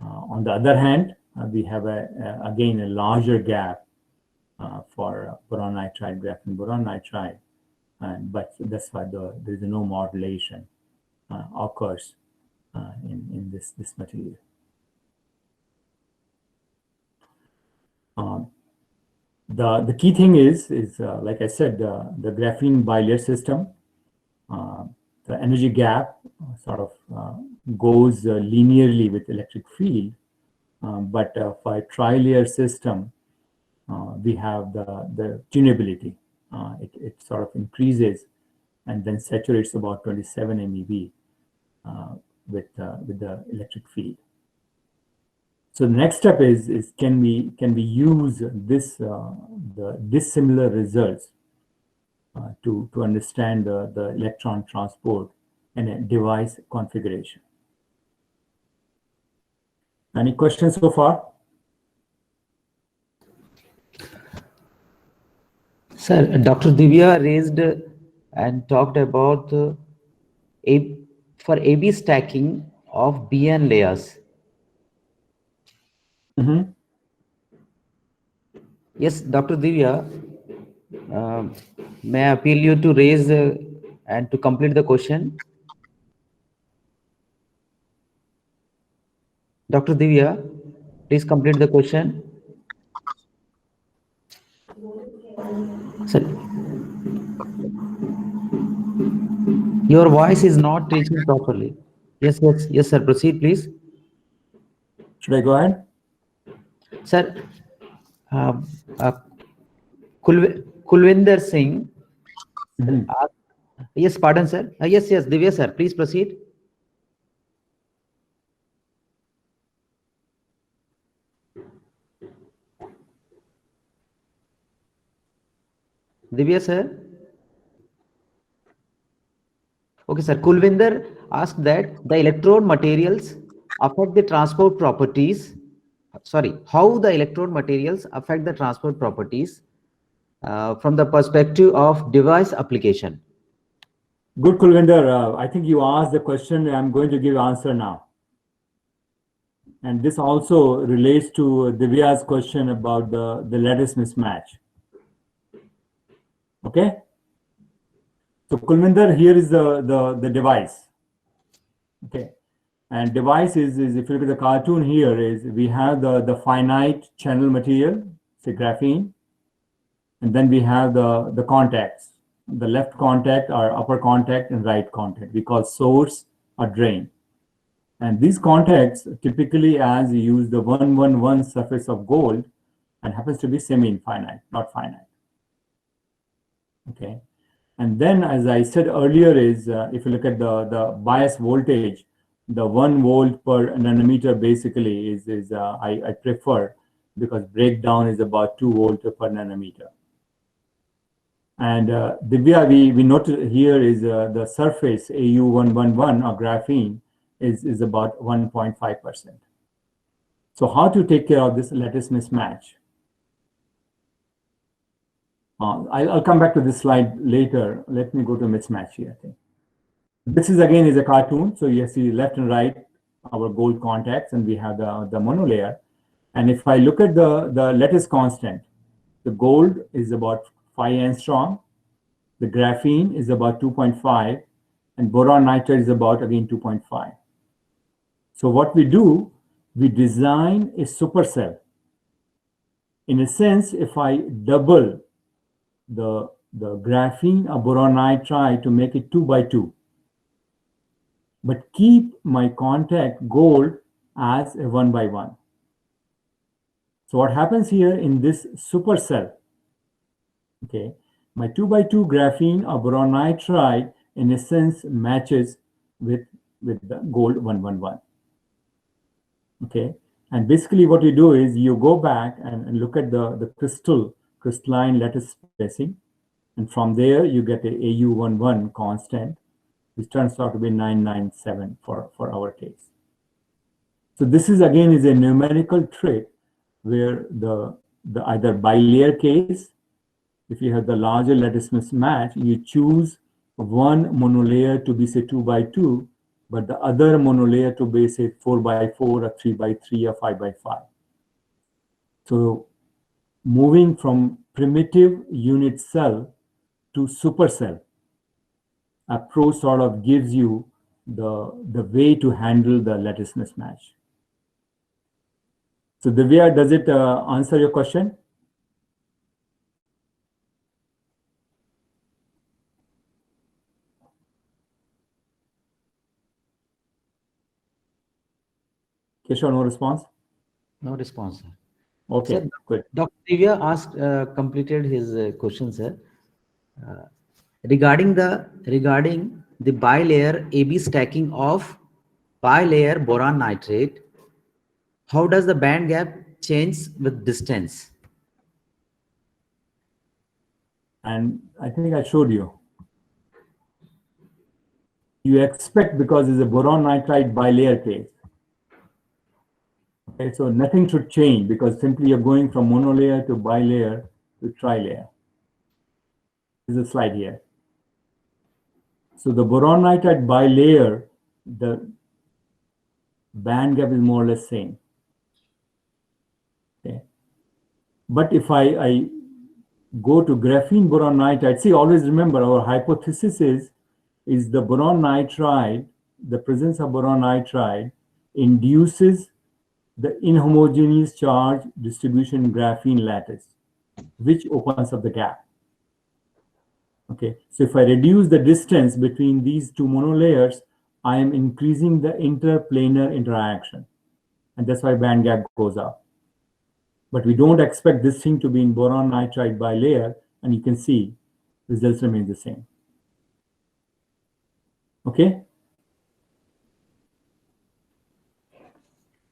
On the other hand, we have again a larger gap for boron nitride, graphene boron nitride, but that's why there is no modulation occurs in this material. The key thing is like I said, the graphene bilayer system, the energy gap sort of goes linearly with electric field, but for a tri-layer system, we have the tunability. It sort of increases and then saturates about 27 MeV with the electric field. So the next step is can we use this dissimilar results to understand the electron transport in a device configuration. Any questions so far? Sir, Dr. Divya raised and talked about for AB stacking of BN layers. Mm-hmm. Yes, Dr. Divya, may I appeal you to raise and to complete the question? Dr. Divya, please complete the question. Sir, your voice is not reaching properly. Yes, sir. Proceed, please. Should I go ahead? Sir, Kulwinder Singh. Mm-hmm. Yes, pardon, sir. Yes, Divya, sir. Please proceed. Divya, sir. Okay, sir. Kulwinder asked that the electrode materials affect the transport properties. Sorry, how the electrode materials affect the transport properties from the perspective of device application. Good, Kulwinder. I think you asked the question. I'm going to give answer now. And this also relates to Divya's question about the lattice mismatch. Okay. So Kulwinder, here is the device. Okay. And device is if you look at the cartoon here, is we have the finite channel material, say graphene, and then we have the contacts, the left contact or upper contact and right contact. We call source or drain. And these contacts typically, as you use the 111 surface of gold, and happens to be semi-infinite, not finite. Okay. And then, as I said earlier, is if you look at the bias voltage, the 1 volt per nanometer basically is I prefer, because breakdown is about 2 volt per nanometer. And Divya, we noted here is the surface AU111 or graphene is about 1.5%. So how to take care of this lattice mismatch? I'll come back to this slide later. Let me go to mismatch here. I think this is again is a cartoon. So you see left and right our gold contacts, and we have the monolayer. And if I look at the lattice constant, the gold is about 5 angstrom, the graphene is about 2.5, and boron nitride is about, again, 2.5. So what we do, we design a supercell. In a sense, if I double the graphene or boron nitride to make it 2 by 2, but keep my contact gold as a 1 by 1. So what happens here in this supercell, okay, my 2 by 2 graphene or boron nitride in a sense matches with the gold 111. Okay, and basically what you do is you go back and look at the crystalline lattice spacing, and from there you get a AU11 constant, which turns out to be 997 for our case. So this is again is a numerical trick where the either bilayer case, if you have the larger lattice mismatch, you choose one monolayer to be say 2 by 2, but the other monolayer to be say 4 by 4 or 3 by 3 or 5 by 5. So moving from primitive unit cell to supercell approach sort of gives you the way to handle the lattice mismatch. So Divya, does it answer your question? Keshav, no response? No response, sir. Okay, Sir, good. Dr. Divya asked, completed his question, sir. Regarding the bilayer AB stacking of bilayer boron nitrate, how does the band gap change with distance? And I think I showed you. You expect, because it's a boron nitride bilayer case. Okay, so nothing should change because simply you're going from monolayer to bilayer to trilayer. There's a slide here. So the boron nitride bilayer, the band gap is more or less same. Okay. But if I go to graphene boron nitride, see, always remember our hypothesis is the boron nitride, the presence of boron nitride induces the inhomogeneous charge distribution in graphene lattice, which opens up the gap. Okay, so if I reduce the distance between these two monolayers, I am increasing the interplanar interaction, and that's why band gap goes up. But we don't expect this thing to be in boron nitride bilayer, and you can see results remain the same. Okay?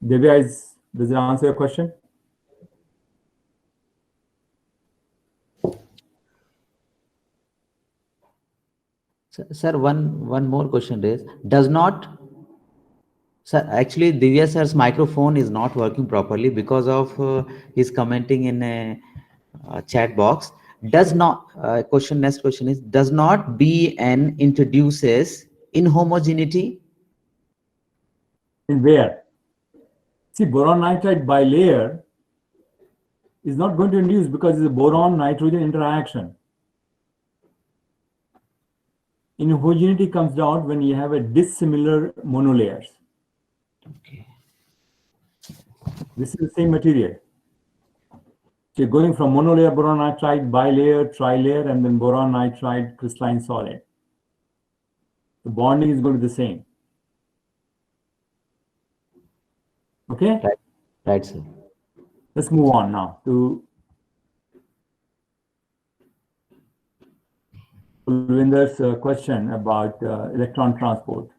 Divya, does it answer your question? Sir, one more question is, does not, sir, actually Divya sir's microphone is not working properly because of his commenting in a chat box. Does not, next question is, does not BN introduces inhomogeneity? In where? See, boron nitride bilayer is not going to induce because it's a boron nitrogen interaction. Inhomogeneity comes out when you have a dissimilar monolayers. Okay. This is the same material. So you're going from monolayer boron nitride, bilayer, trilayer, and then boron nitride crystalline solid. The bonding is going to be the same. Okay? Right, sir. Let's move on now to Kulvinder's question about electron transport.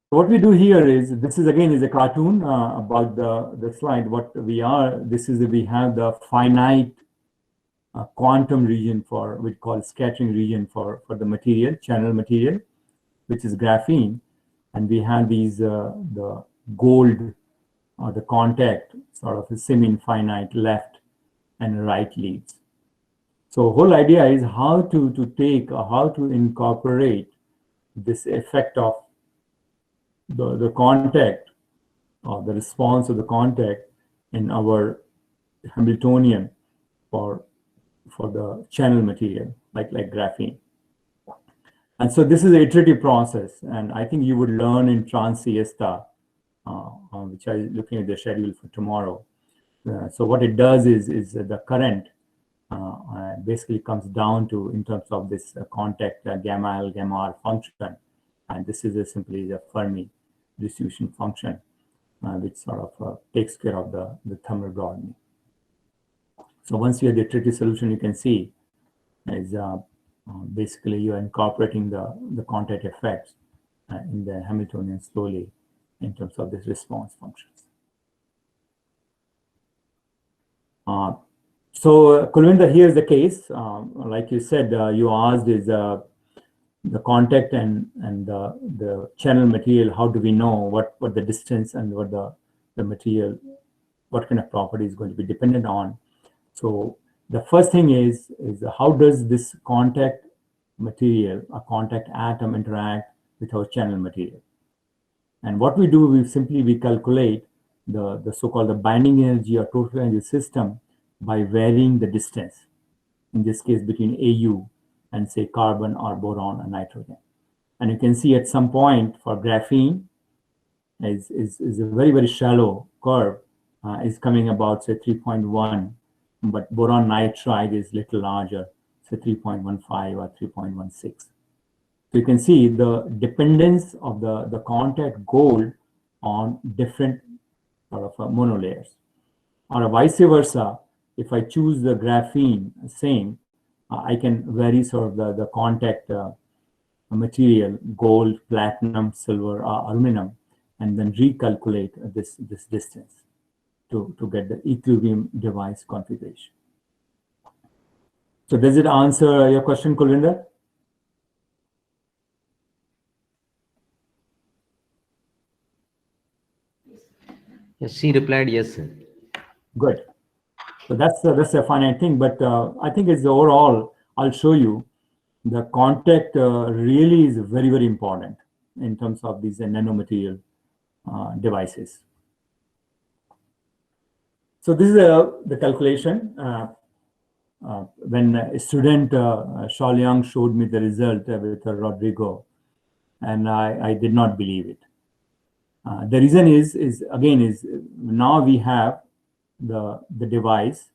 What we do here is, this is again is a cartoon about the slide. What we are, we have the finite quantum region for, we call scattering region for the material, channel material, which is graphene. And we have these, the gold or the contact sort of a semi-infinite left and right leads. So whole idea is how to take or how to incorporate this effect of the contact or the response of the contact in our Hamiltonian for the channel material, like graphene. And so this is an iterative process, and I think you would learn in trans siesta, which I looking at the schedule for tomorrow. So what it does is the current basically comes down to, in terms of this contact gamma L, gamma R function, and this is simply the Fermi distribution function, which sort of takes care of the thermal broadening. So once you have the iterative solution, you can see is basically you are incorporating the contact effects in the Hamiltonian slowly in terms of this response functions. So Kulwinder, here's the case. Like you said, you asked is the contact and the channel material. How do we know what the distance and what the material, what kind of property is going to be dependent on? So the first thing is how does this contact material, a contact atom, interact with our channel material? And what we do, we calculate the so-called the binding energy or total energy system by varying the distance, in this case between AU and say carbon or boron or nitrogen. And you can see at some point for graphene is a very, very shallow curve, is coming about say 3.1, but boron nitride is little larger, say 3.15 or 3.16. So you can see the dependence of the contact gold on different sort of monolayers. Or vice versa, if I choose the graphene same, I can vary sort of the contact material, gold, platinum, silver, or aluminum, and then recalculate this distance to get the equilibrium device configuration. So does it answer your question, Kulwinder? Yes, she replied yes, sir. Good. So that's a finite thing, but I think it's overall, I'll show you the contact really is very, very important in terms of these nanomaterial devices. So this is the calculation. When a student, Shaoliang, showed me the result with Rodrigo, and I did not believe it. The reason is now we have the device,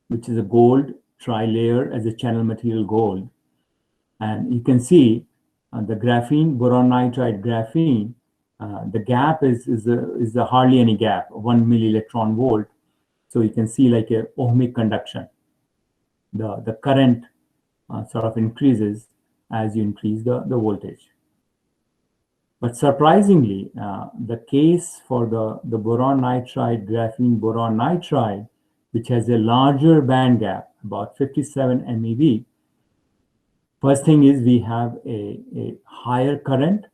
which is a gold tri-layer as a channel material gold. And you can see the graphene, boron nitride graphene, the gap is hardly any gap, 1 milli-electron volt. So you can see like a ohmic conduction. The current sort of increases as you increase the voltage. But surprisingly, the case for the boron nitride, graphene boron nitride, which has a larger band gap, about 57 MeV, first thing is we have a higher current,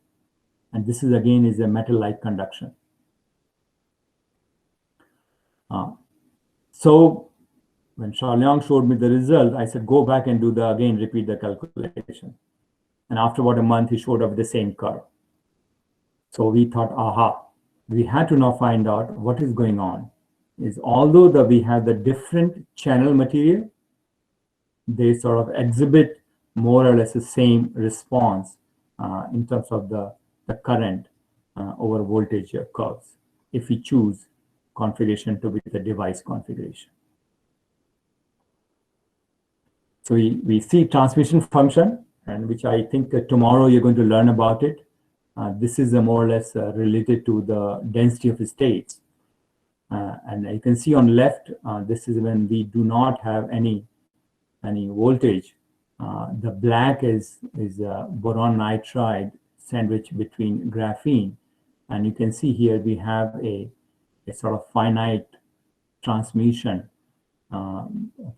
and this is again is a metal-like conduction. So when Shaoliang showed me the result, I said, go back and repeat the calculation. And after about a month, he showed up the same curve. So we thought, aha, we had to now find out what is going on. Is although we have the different channel material, they sort of exhibit more or less the same response in terms of the current over voltage curves, if we choose configuration to be the device configuration. So we see transmission function, and which I think tomorrow you're going to learn about it. This is more or less related to the density of the states. And you can see on left, this is when we do not have any voltage. The black is boron nitride sandwiched between graphene. And you can see here we have a sort of finite transmission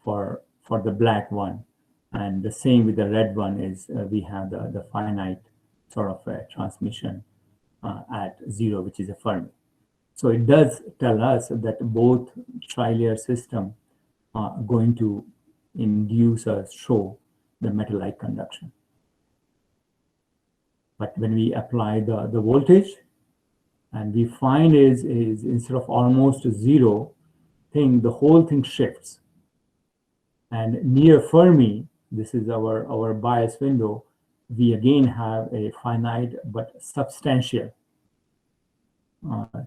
for the black one. And the same with the red one is we have the finite sort of transmission at 0, which is a Fermi. So it does tell us that both tri-layer system are going to induce or show the metal-like conduction. But when we apply the voltage, And we find is instead of almost zero thing, the whole thing shifts. And near Fermi, this is our bias window, we again have a finite but substantial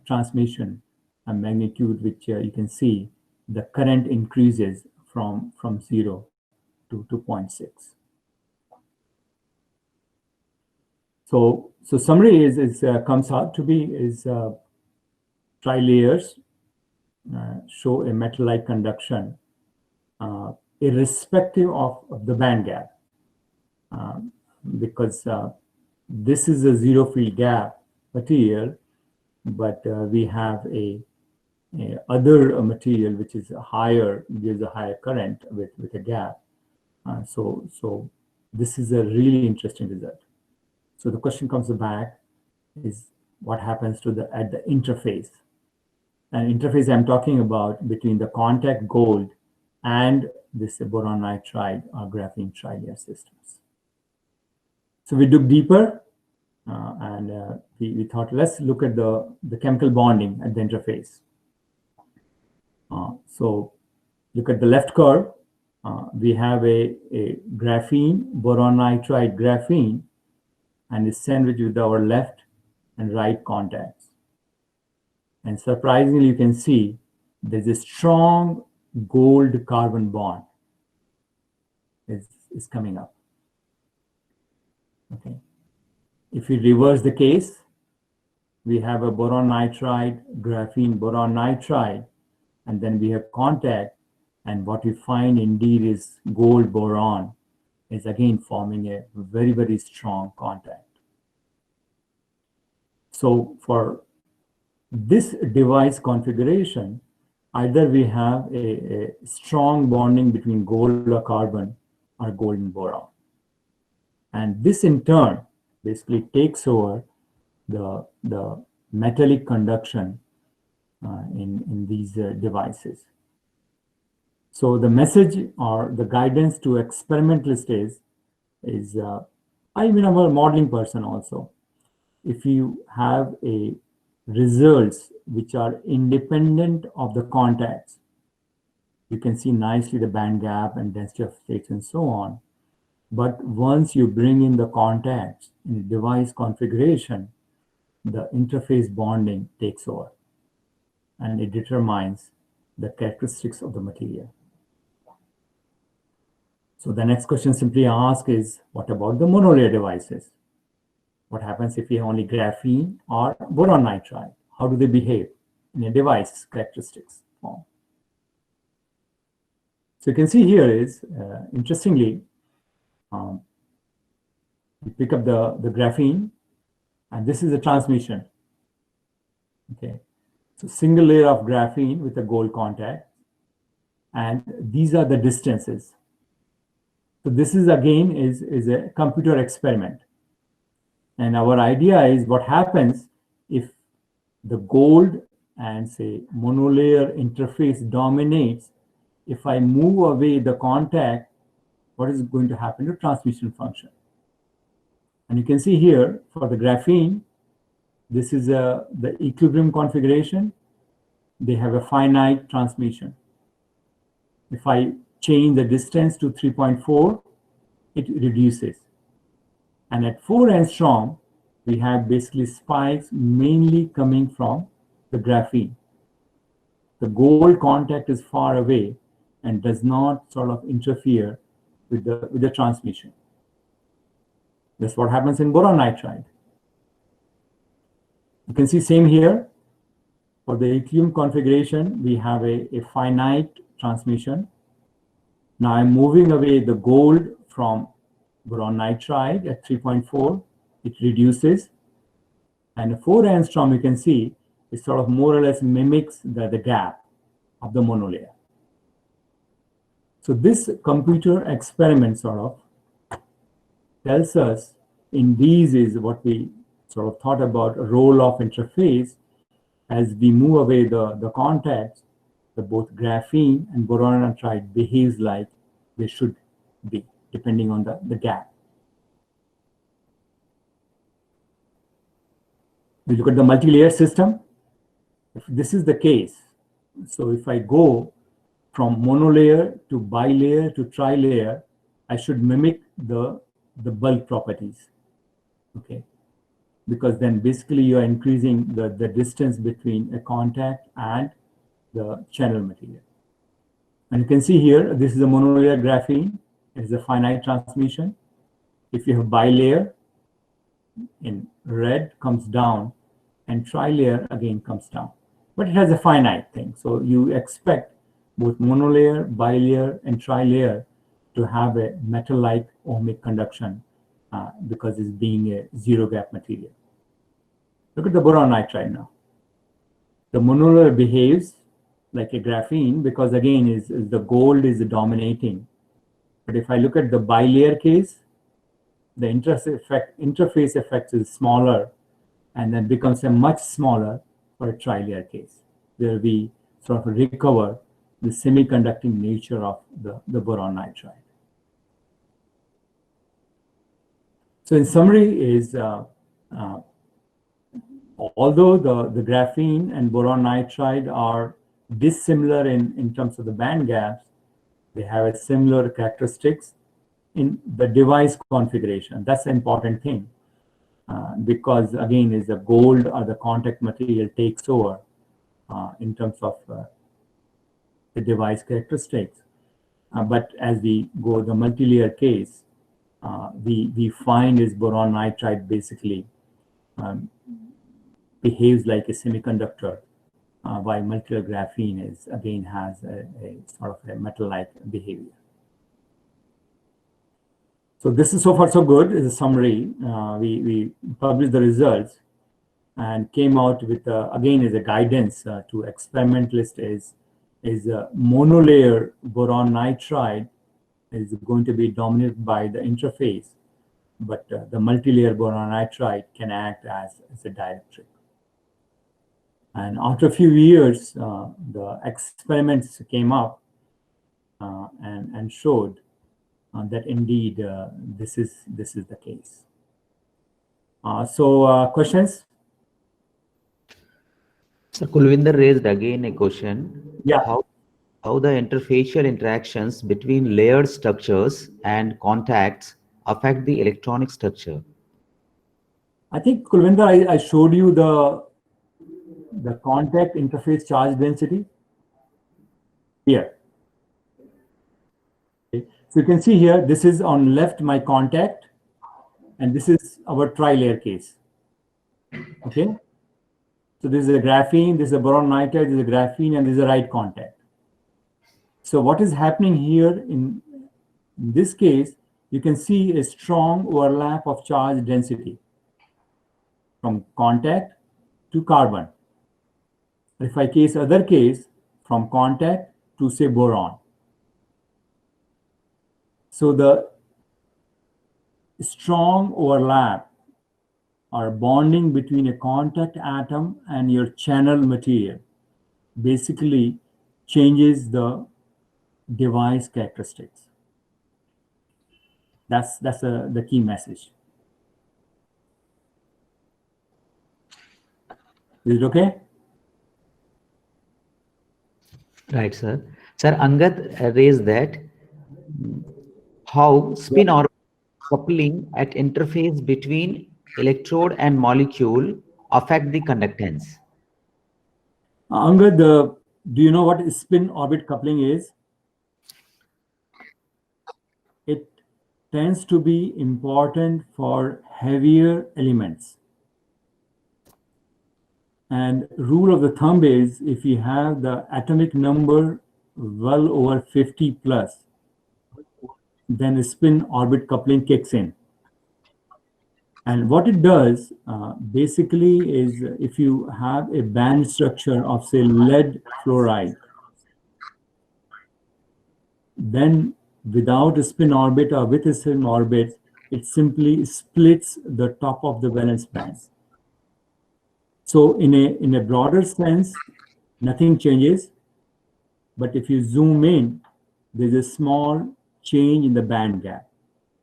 transmission and magnitude, which you can see the current increases from 0 to 0.6. So summary is comes out to be is tri-layers show a metal-like conduction irrespective of the band gap, because this is a zero field gap material, but we have a other material which is higher, gives a higher current with a gap. So this is a really interesting result. So the question comes back is what happens to at the interface. And interface I'm talking about between the contact gold and this boron nitride or graphene tri-layer systems. So we dug deeper and we thought, let's look at the chemical bonding at the interface. So look at the left curve. We have a graphene, boron nitride graphene, and is sandwiched with our left and right contacts. And surprisingly, you can see there's a strong gold carbon bond is coming up. Okay. If we reverse the case, we have a boron nitride, graphene, boron nitride, and then we have contact. And what we find indeed is gold boron is again forming a very, very strong contact. So for this device configuration, either we have a strong bonding between gold or carbon or gold and boron. And this in turn basically takes over the metallic conduction in these devices. So the message or the guidance to experimentalists is I'm a modeling person also. If you have results which are independent of the contacts, you can see nicely the band gap and density of states and so on. But once you bring in the contacts in the device configuration, the interface bonding takes over and it determines the characteristics of the material. So the next question simply asked is, what about the monolayer devices? What happens if we have only graphene or boron nitride? How do they behave in a device characteristics form? So you can see here is, interestingly, you pick up the graphene, and this is the transmission. Okay, so single layer of graphene with a gold contact, and these are the distances. So this is again is a computer experiment. And our idea is what happens if the gold and say monolayer interface dominates. If I move away the contact, what is going to happen to transmission function? And you can see here for the graphene, this is the equilibrium configuration. They have a finite transmission. If I change the distance to 3.4, it reduces. And at 4 angstrom, we have basically spikes mainly coming from the graphene. The gold contact is far away and does not sort of interfere with the transmission. That's what happens in boron nitride. You can see same here. For the equilibrium configuration, we have a finite transmission. Now I'm moving away the gold from boron nitride at 3.4, it reduces. And at 4 angstrom, you can see it sort of more or less mimics the gap of the monolayer. So this computer experiment sort of tells us in these is what we sort of thought about a role of interface. As we move away the contacts, the both graphene and boron nitride behaves like they should be, depending on the gap. We look at the multi-layer system. If this is the case, so if I go from monolayer to bilayer to trilayer, I should mimic the bulk properties, okay? Because then basically you are increasing the distance between a contact and the channel material. And you can see here, this is a monolayer graphene. It is a finite transmission. If you have bilayer, in red comes down, and trilayer again comes down. But it has a finite thing. So you expect both monolayer, bilayer, and trilayer to have a metal-like ohmic conduction because it's being a zero gap material. Look at the boron nitride now. The monolayer behaves like a graphene because again is the gold is dominating. But if I look at the bilayer case, the interface effect is smaller and then becomes a much smaller for a trilayer case, where we sort of recover the semiconducting nature of the boron nitride. So in summary is, although the graphene and boron nitride are dissimilar in terms of the band gaps, they have a similar characteristics in the device configuration. That's the important thing, because again, is the gold or the contact material takes over in terms of the device characteristics. But as we go the multi-layer case, we find is boron nitride basically behaves like a semiconductor, while multi-layer graphene is again has a sort of a metal-like behavior. So this is so far so good. Is a summary. We published the results and came out with again as a guidance to experimentalists is monolayer boron nitride is going to be dominated by the interface, but the multi-layer boron nitride can act as a dielectric. And after a few years, the experiments came up and showed that indeed this is the case. So questions? Sir, Kulvinder raised again a question. Yeah. How the interfacial interactions between layered structures and contacts affect the electronic structure? I think, Kulvinder, I showed you the contact interface charge density here. Okay. So you can see here, this is on left my contact, and this is our tri-layer case. Okay. So this is a graphene, this is a boron nitride, this is a graphene, and this is a right contact. So what is happening here in this case, you can see a strong overlap of charge density from contact to carbon. If I case other case, from contact to say boron. So the strong overlap or bonding between a contact atom and your channel material basically changes the device characteristics. That's the key message. Is it okay? Right, sir. Sir, Angad raised that how spin orbit coupling at interface between electrode and molecule affect the conductance. Angad, do you know what spin orbit coupling is? It tends to be important for heavier elements. And rule of the thumb is if you have the atomic number well over 50 plus, then the spin orbit coupling kicks in. And what it does basically is if you have a band structure of say lead fluoride, then without a spin orbit or with a spin orbit, it simply splits the top of the valence bands. So in a broader sense, nothing changes. But if you zoom in, there's a small change in the band gap,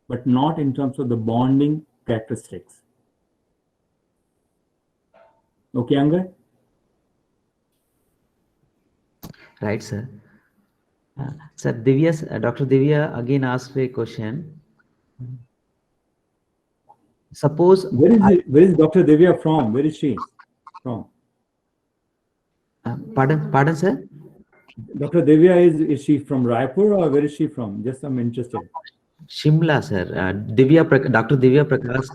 but not in terms of the bonding characteristics. Okay, Angad? Right, sir. Sir, Dr. Divya again asked a question. Suppose Where is Dr. Divya from? Where is she from? pardon, sir. Dr. Divya, is she from Raipur or where is she from? Just I'm interested. Shimla, sir. Dr. Divya Prakash.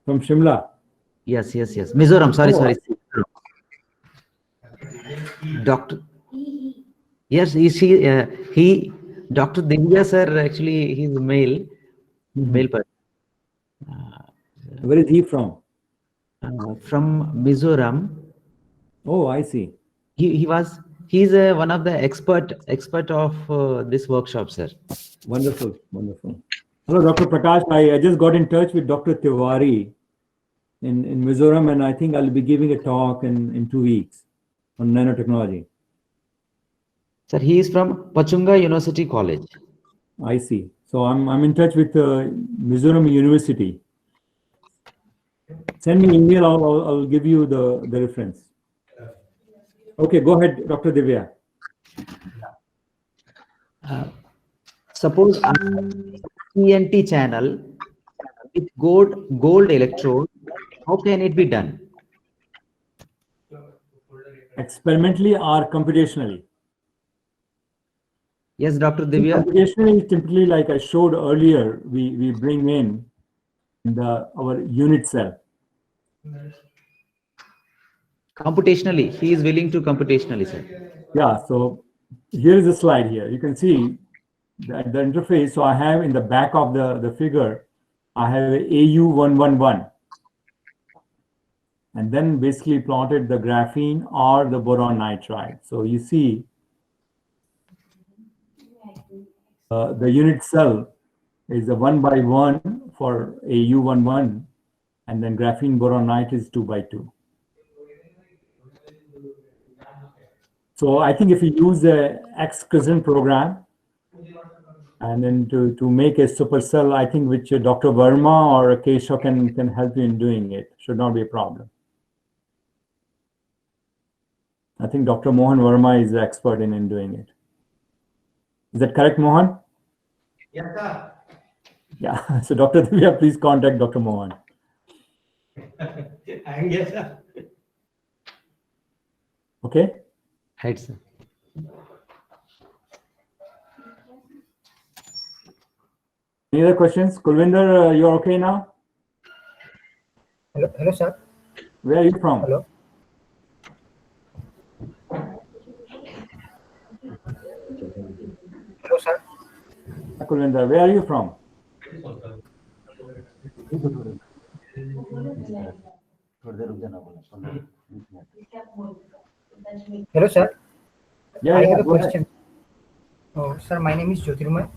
From Shimla. Yes. Mizoram. Sorry. Oh, Doctor. Yes, Dr. Divya, sir. Actually, he's a male person. Where is he from? From Mizoram. Oh, I see. He's one of the expert of this workshop, sir. Wonderful. Hello, Dr. Prakash. I just got in touch with Dr. Tiwari in Mizoram, and I think I'll be giving a talk in 2 weeks on nanotechnology. Sir, he is from Pachunga University College. I see. So I'm in touch with Mizoram University. Send me an email. I'll give you the reference. Okay, go ahead, Dr. Divya. Suppose ENT channel with gold electrode, how can it be done? Experimentally or computationally? Yes, Dr. Divya. Computationally, typically, like I showed earlier, we bring in our unit cell. Computationally, he is willing to computationally, sir. Yeah, so here is a slide here. You can see that the interface. So I have in the back of the figure, I have a AU111. And then basically plotted the graphene or the boron nitride. So you see the unit cell is a 1x1 for AU11, and then graphene boron nitride is 2x2. So I think if you use the XCRISN program and then to make a supercell, I think which Dr. Verma or Keshav can help you in doing it. Should not be a problem. I think Dr. Mohan Verma is the expert in doing it. Is that correct, Mohan? Yes, sir. Yeah. So Dr. Divya, please contact Dr. Mohan. Yes, sir. Okay. Right, sir. Any other questions? Kulvinder, you're okay now? Hello, sir. Where are you from? Hello. Hello, sir. Kulvinder, where are you from? Hello, sir. Yeah, I yeah, have a go ahead. question. Sir, my name is Jyotirmoy.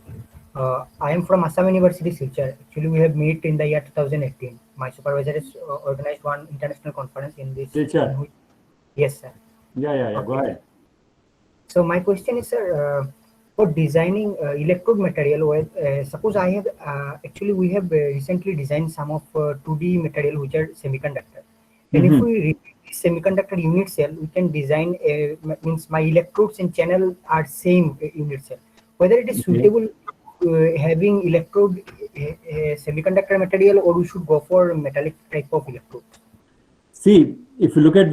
I am from Assam University, Silchar. Actually, we have met in the year 2018. My supervisor has organized one international conference in this. Silchar. Yes, sir. Yeah. Go ahead. So my question is, sir, for designing electrode material, well, suppose I have actually we have recently designed some of 2D material which are semiconductor, and if we repeat this semiconductor unit cell, we can design means my electrodes and channel are same unit cell. Whether it is suitable having electrode semiconductor material, or we should go for metallic type of electrode. See, if you look at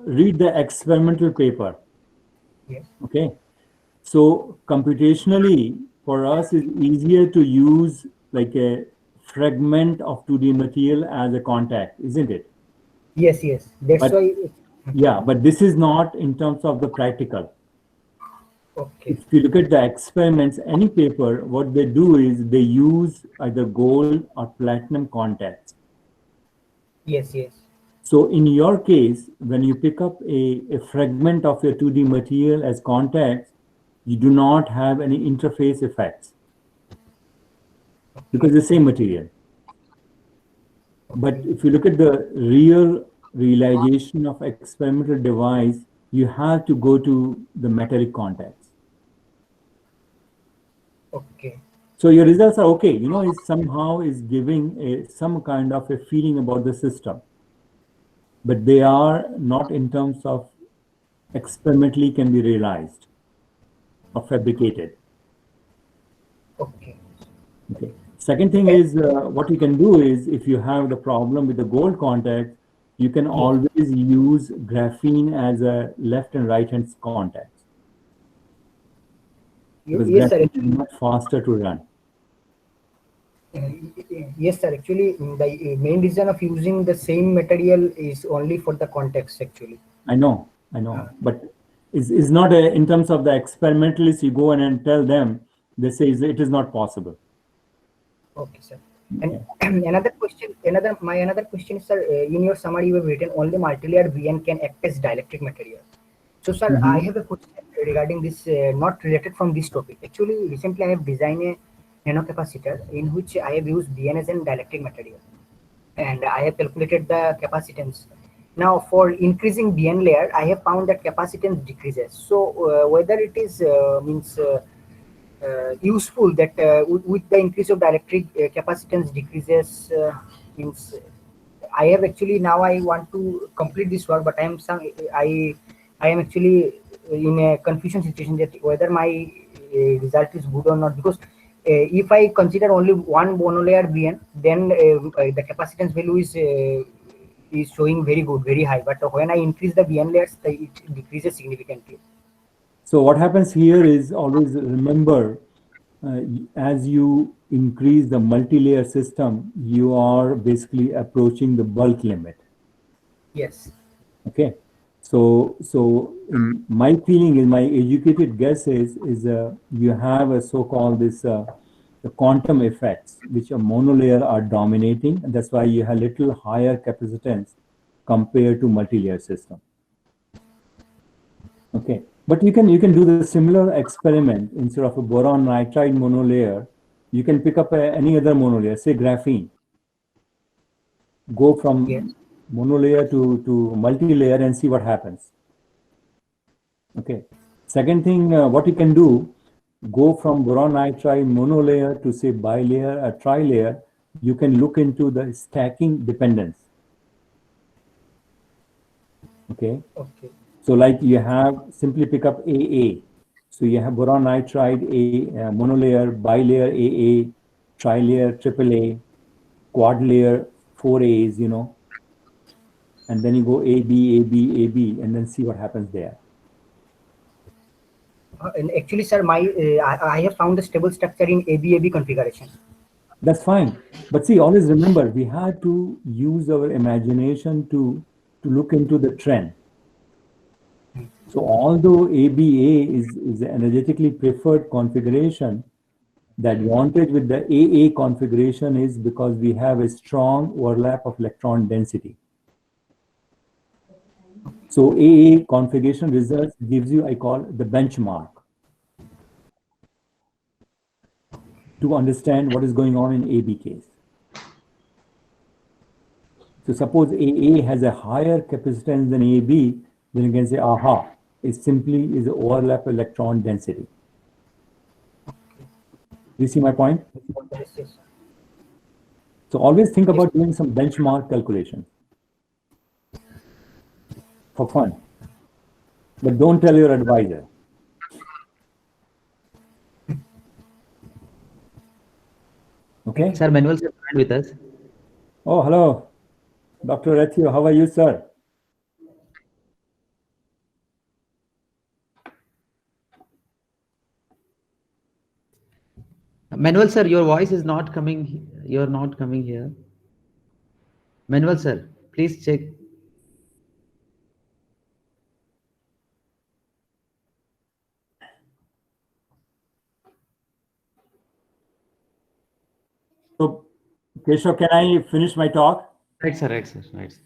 read the experimental paper. Yes. Okay. So computationally, for us, it's easier to use like a fragment of 2D material as a contact, isn't it? Yes. That's why. Yeah, but this is not in terms of the practical. Okay. If you look at the experiments, any paper, what they do is they use either gold or platinum contacts. Yes. So in your case, when you pick up a fragment of your 2D material as contacts, you do not have any interface effects because it's the same material. But if you look at the real realization of experimental device, you have to go to the metallic contacts. Okay. So your results are okay. You know, it somehow is giving some kind of a feeling about the system. but they are not in terms of experimentally can be realized or fabricated. Okay. Okay. Second thing is what you can do is if you have the problem with the gold contact, you can always use graphene as a left and right hand contact. Because Yes, sir. graphene is much faster to run. Yes, sir. Actually, the main reason of using the same material is only for the context, actually. I know, but it's not in terms of the experimentalists. You go in and tell them, they say it is not possible. Okay, sir. And another question is, sir, in your summary you have written only multilayer BN can act as dielectric material. So, sir, I have a question regarding this, not related from this topic. Actually, recently I have designed a nanocapacitor in which I have used BN as a dielectric material, and I have calculated the capacitance. Now, for increasing BN layer, I have found that capacitance decreases. So, whether it is useful that with the increase of dielectric capacitance decreases, means I have actually now I want to complete this work, but I am actually in a confusion situation that whether my result is good or not, because if I consider only one monolayer BN, then the capacitance value is showing very good, very high. But when I increase the BN layers, it decreases significantly. So what happens here is always remember, as you increase the multi-layer system, you are basically approaching the bulk limit. Yes. Okay. So in my feeling, in my educated guess is you have a so-called the quantum effects, which a monolayer are dominating, and that's why you have little higher capacitance compared to multi-layer system. Okay, but you can do the similar experiment. Instead of a boron nitride monolayer, you can pick up any other monolayer, say graphene. Go from monolayer to multi-layer and see what happens. Okay. Second thing, what you can do, go from boron nitride monolayer to say bilayer or trilayer. You can look into the stacking dependence. Okay. Okay. So like you have simply pick up AA. So you have boron nitride A, monolayer, bilayer AA, trilayer AAA, quad layer 4As, you know, and then you go AB, AB, AB, and then see what happens there. And actually, sir, I have found a stable structure in AB configuration. That's fine. But see, always remember, we have to use our imagination to look into the trend. So although ABA is the energetically preferred configuration, the advantage with the AA configuration is because we have a strong overlap of electron density. So AA configuration results gives you, I call the benchmark to understand what is going on in AB case. So suppose AA has a higher capacitance than AB, then you can say, aha, it simply is the overlap electron density. You see my point? Yes. So always think about doing some benchmark calculation for fun, but don't tell your advisor. Okay. Sir, Manuel sir with us. Oh, hello, Dr. Rethio. How are you, sir? Manuel sir, your voice is not coming. You're not coming here. Manuel sir, please check. So, Keshav, can I finish my talk? Right, sir. Right, sir. Right. Sir.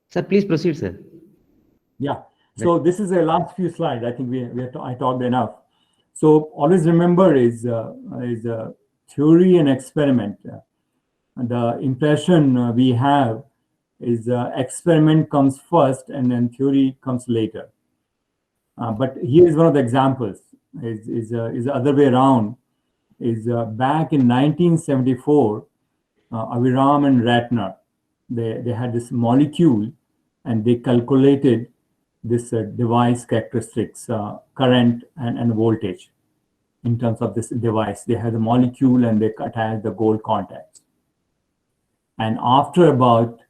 Sir, please proceed, sir. Yeah. So this is the last few slides. I think I talked enough. So always remember is theory and experiment. The impression we have is experiment comes first and then theory comes later. But here is one of the examples. is the other way around. Is back in 1974, Aviram and Ratner, they had this molecule, and they calculated this device characteristics, current and voltage. In terms of this device, they had a molecule and they attached the gold contacts. And after about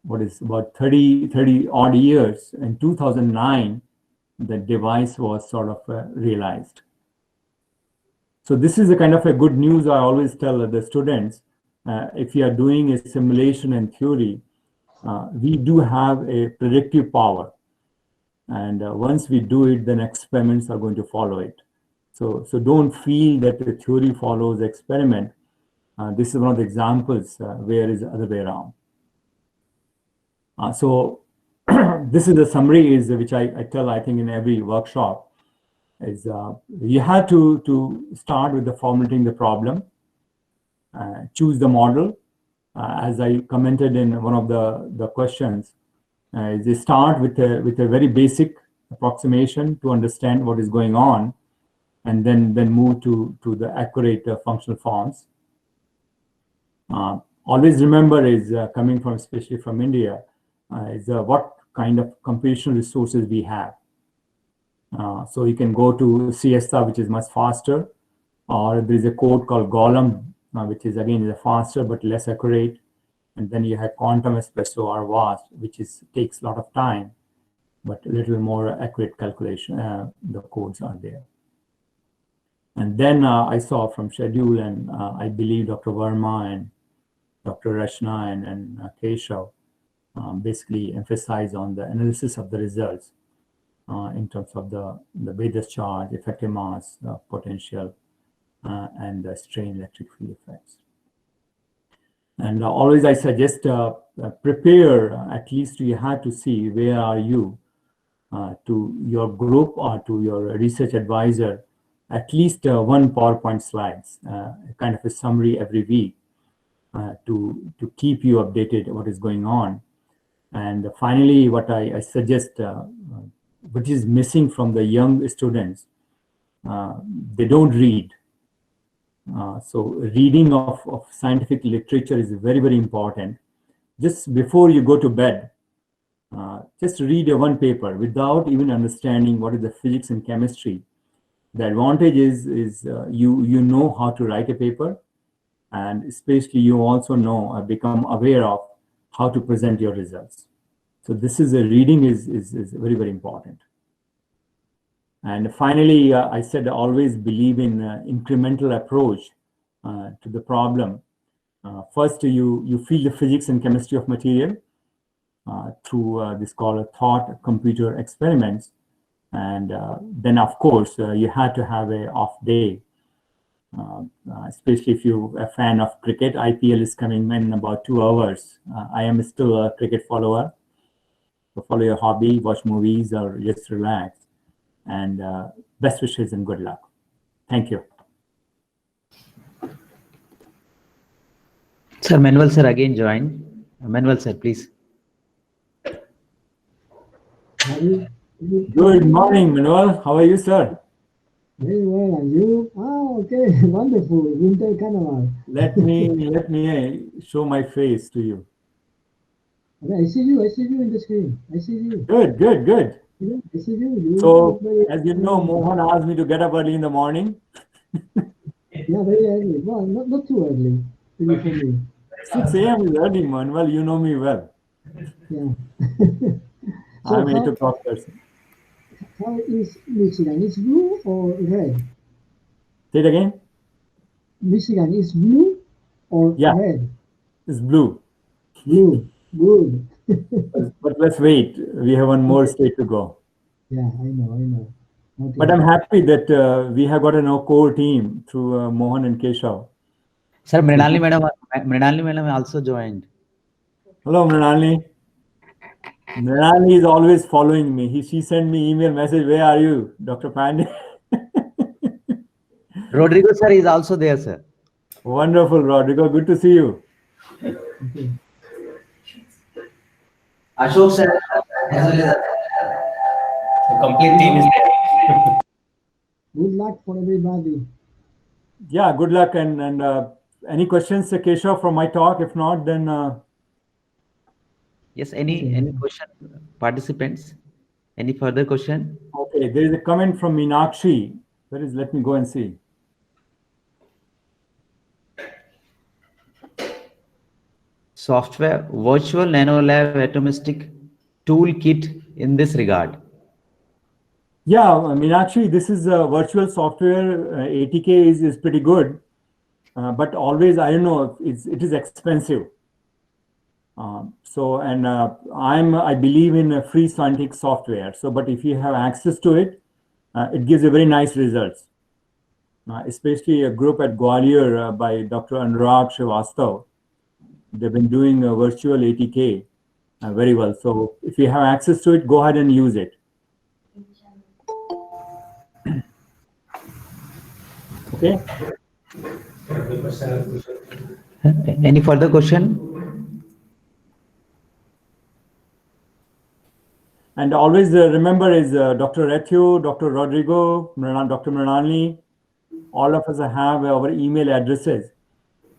30 odd years, in 2009, the device was sort of realized. So this is a kind of a good news I always tell the students. If you are doing a simulation and theory, we do have a predictive power. And once we do it, then experiments are going to follow it. So don't feel that the theory follows the experiment. This is one of the examples where is the other way around. So this is the summary is which I tell, I think, in every workshop is you have to start with the formulating the problem, choose the model. As I commented in one of the questions, they start with a very basic approximation to understand what is going on, and then move to the accurate functional forms. Always remember is coming from, especially from India, is what kind of computational resources we have. So you can go to Siesta, which is much faster, or there is a code called Golem, which is again faster but less accurate. And then you have Quantum Espresso or VAST, which takes a lot of time, but a little more accurate calculation. The codes are there. And then I saw from schedule, and I believe Dr. Verma and Dr. Rachna and Keshav basically emphasize on the analysis of the results in terms of the weight discharge, effective mass, potential, and the strain electric field effects. And always I suggest prepare, at least you have to see where are you to your group or to your research advisor, at least one PowerPoint slides, kind of a summary every week to keep you updated what is going on. And finally, what I suggest, what is missing from the young students, they don't read. So reading of scientific literature is very, very important. Just before you go to bed, just read one paper without even understanding what is the physics and chemistry. The advantage is you know how to write a paper, and especially you also know, become aware of how to present your results. So this is reading is very, very important. And finally, I said always believe in incremental approach to the problem. First, you feel the physics and chemistry of material through this called thought computer experiments. And then, of course, you had to have an off day, especially if you're a fan of cricket. IPL is coming in about 2 hours. I am still a cricket follower. So follow your hobby, watch movies, or just relax. And best wishes and good luck. Thank you. Sir, Manuel sir again joined. Manuel sir, please. Good morning, Manuel. How are you, sir? Very well, and you? Oh, okay, wonderful. Winter Carnival. Let me show my face to you. Okay, I see you in the screen. I see you. Good. Yeah, I see you. So, as you know, Mohan asked me to get up early in the morning. Yeah, very early. Well, not too early. Really for me. 6 a.m. is early, Manuel. You know me well. Yeah. I'm a 8 o'clock person. How is Michigan? Is blue or red? Say it again. Michigan is blue or Yeah. red? It's blue. Blue. Good. But let's wait. We have one more state to go. Yeah, I know. Okay. But I'm happy that we have got a core team through Mohan and Keshav. Sir, Mrinalini madam also joined. Hello, Mrinalini. Mrinalini is always following me. She sent me email message. Where are you, Dr. Pandey? Rodrigo sir is also there, sir. Wonderful, Rodrigo. Good to see you. Okay. Ashok sir, as well as the complete team is there. Good luck for everybody. Yeah, good luck. And any questions, Keshav, from my talk? If not, then Yes, any question, participants? Any further question? okay. There is a comment from Meenakshi. Where is? Let me go and see. Software virtual nanolab atomistic toolkit in this regard. Yeah, Meenakshi, this is virtual software. ATK is pretty good, but always I don't know. It is expensive. I believe in free scientific software. So, but if you have access to it, it gives a very nice results. Especially a group at Gwalior by Dr. Anurag Srivastav. They've been doing virtual ATK very well. So if you have access to it, go ahead and use it. Okay. Any further question? And always remember is Dr. Rethu, Dr. Rodrigo, Dr. Mrinalini, all of us have our email addresses.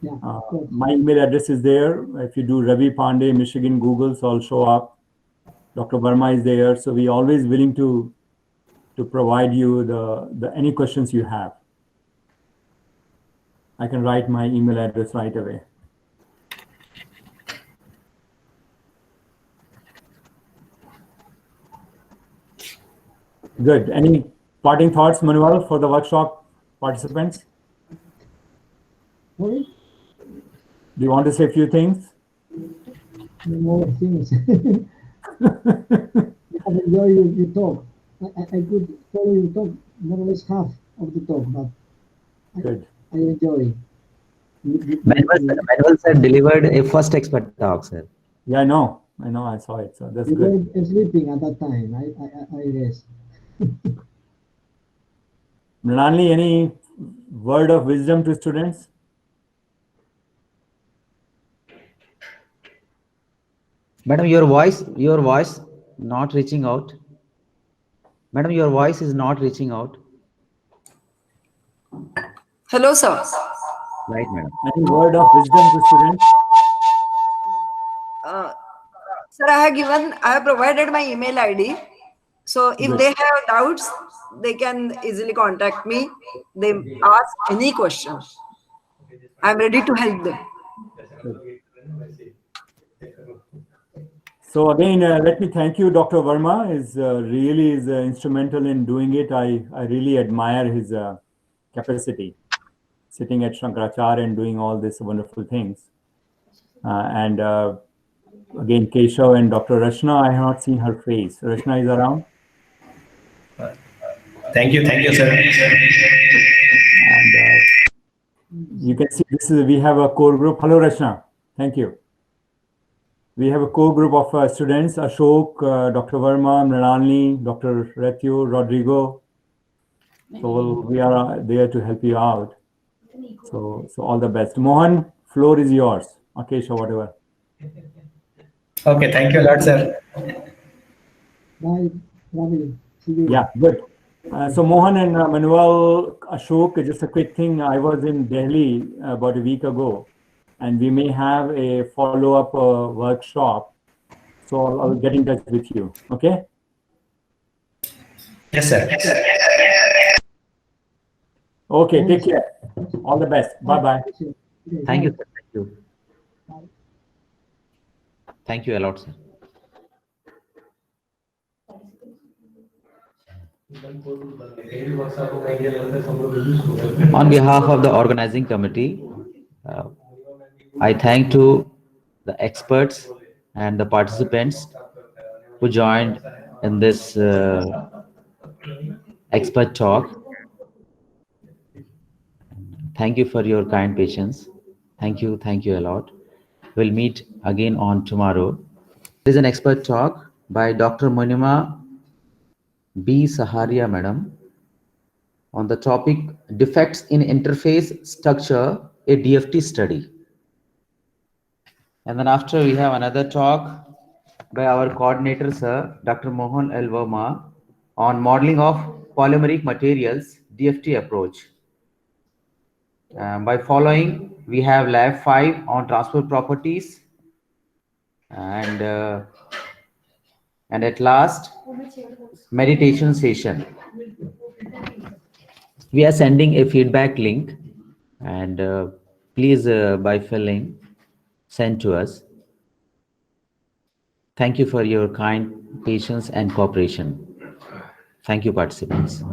Yeah, My email address is there. If you do Ravi Pandey, Michigan, Google, so I'll show up. Dr. Verma is there. So we always willing to provide you the any questions you have. I can write my email address right away. Good. Any parting thoughts, Manuel, for the workshop participants? Sorry? Do you want to say a few things? More things. I enjoy your talk. I could follow your talk, more or less half of the talk, but Good. I enjoy. Manuel sir delivered a first expert talk, sir. Yeah, I know, I saw it. So that's You good. were sleeping at that time, I guess. Mrinalini, any word of wisdom to students? Madam, your voice not reaching out. Madam, your voice is not reaching out. Hello, sir. Right, madam. Any word of wisdom to students? Sir, I have provided my email ID. So if Good. they have doubts, they can easily contact me. They ask any question. I'm ready to help them. So again, let me thank you, Dr. Verma. Is really instrumental in doing it. I really admire his capacity, sitting at Shankaracharya and doing all these wonderful things. Again, Keshav and Dr. Rachna, I have not seen her face. Rachna is around. Thank you, sir. And you can see we have a core group. Hello, Rachna. Thank you. We have a core group of students: Ashok, Dr. Verma, Mrinalini, Dr. Rethu, Rodrigo. So we are there to help you out. So all the best. Mohan, floor is yours. Keshav, whatever. Okay, thank you a lot, sir. Bye, Ravi. See you. Yeah, good. So Mohan and Manuel, Ashok, just a quick thing. I was in Delhi about a week ago, and we may have a follow-up workshop. So I'll get in touch with you. Okay? Yes, sir. Okay, take care. All the best. Bye-bye. Thank you, sir. Thank you. Thank you a lot, sir. On behalf of the organizing committee, I thank to the experts and the participants who joined in this expert talk. Thank you for your kind patience. Thank you a lot. We'll meet again on tomorrow. There is an expert talk by Dr. Munima B. Saharia, madam, on the topic defects in interface structure, a DFT study. And then after we have another talk by our coordinator, sir, Dr. Mohan L. Verma, on modeling of polymeric materials, DFT approach. By following, we have lab 5 on transport properties, and at last, meditation session. We are sending a feedback link, and please, by filling, send to us. Thank you for your kind patience and cooperation. Thank you, participants.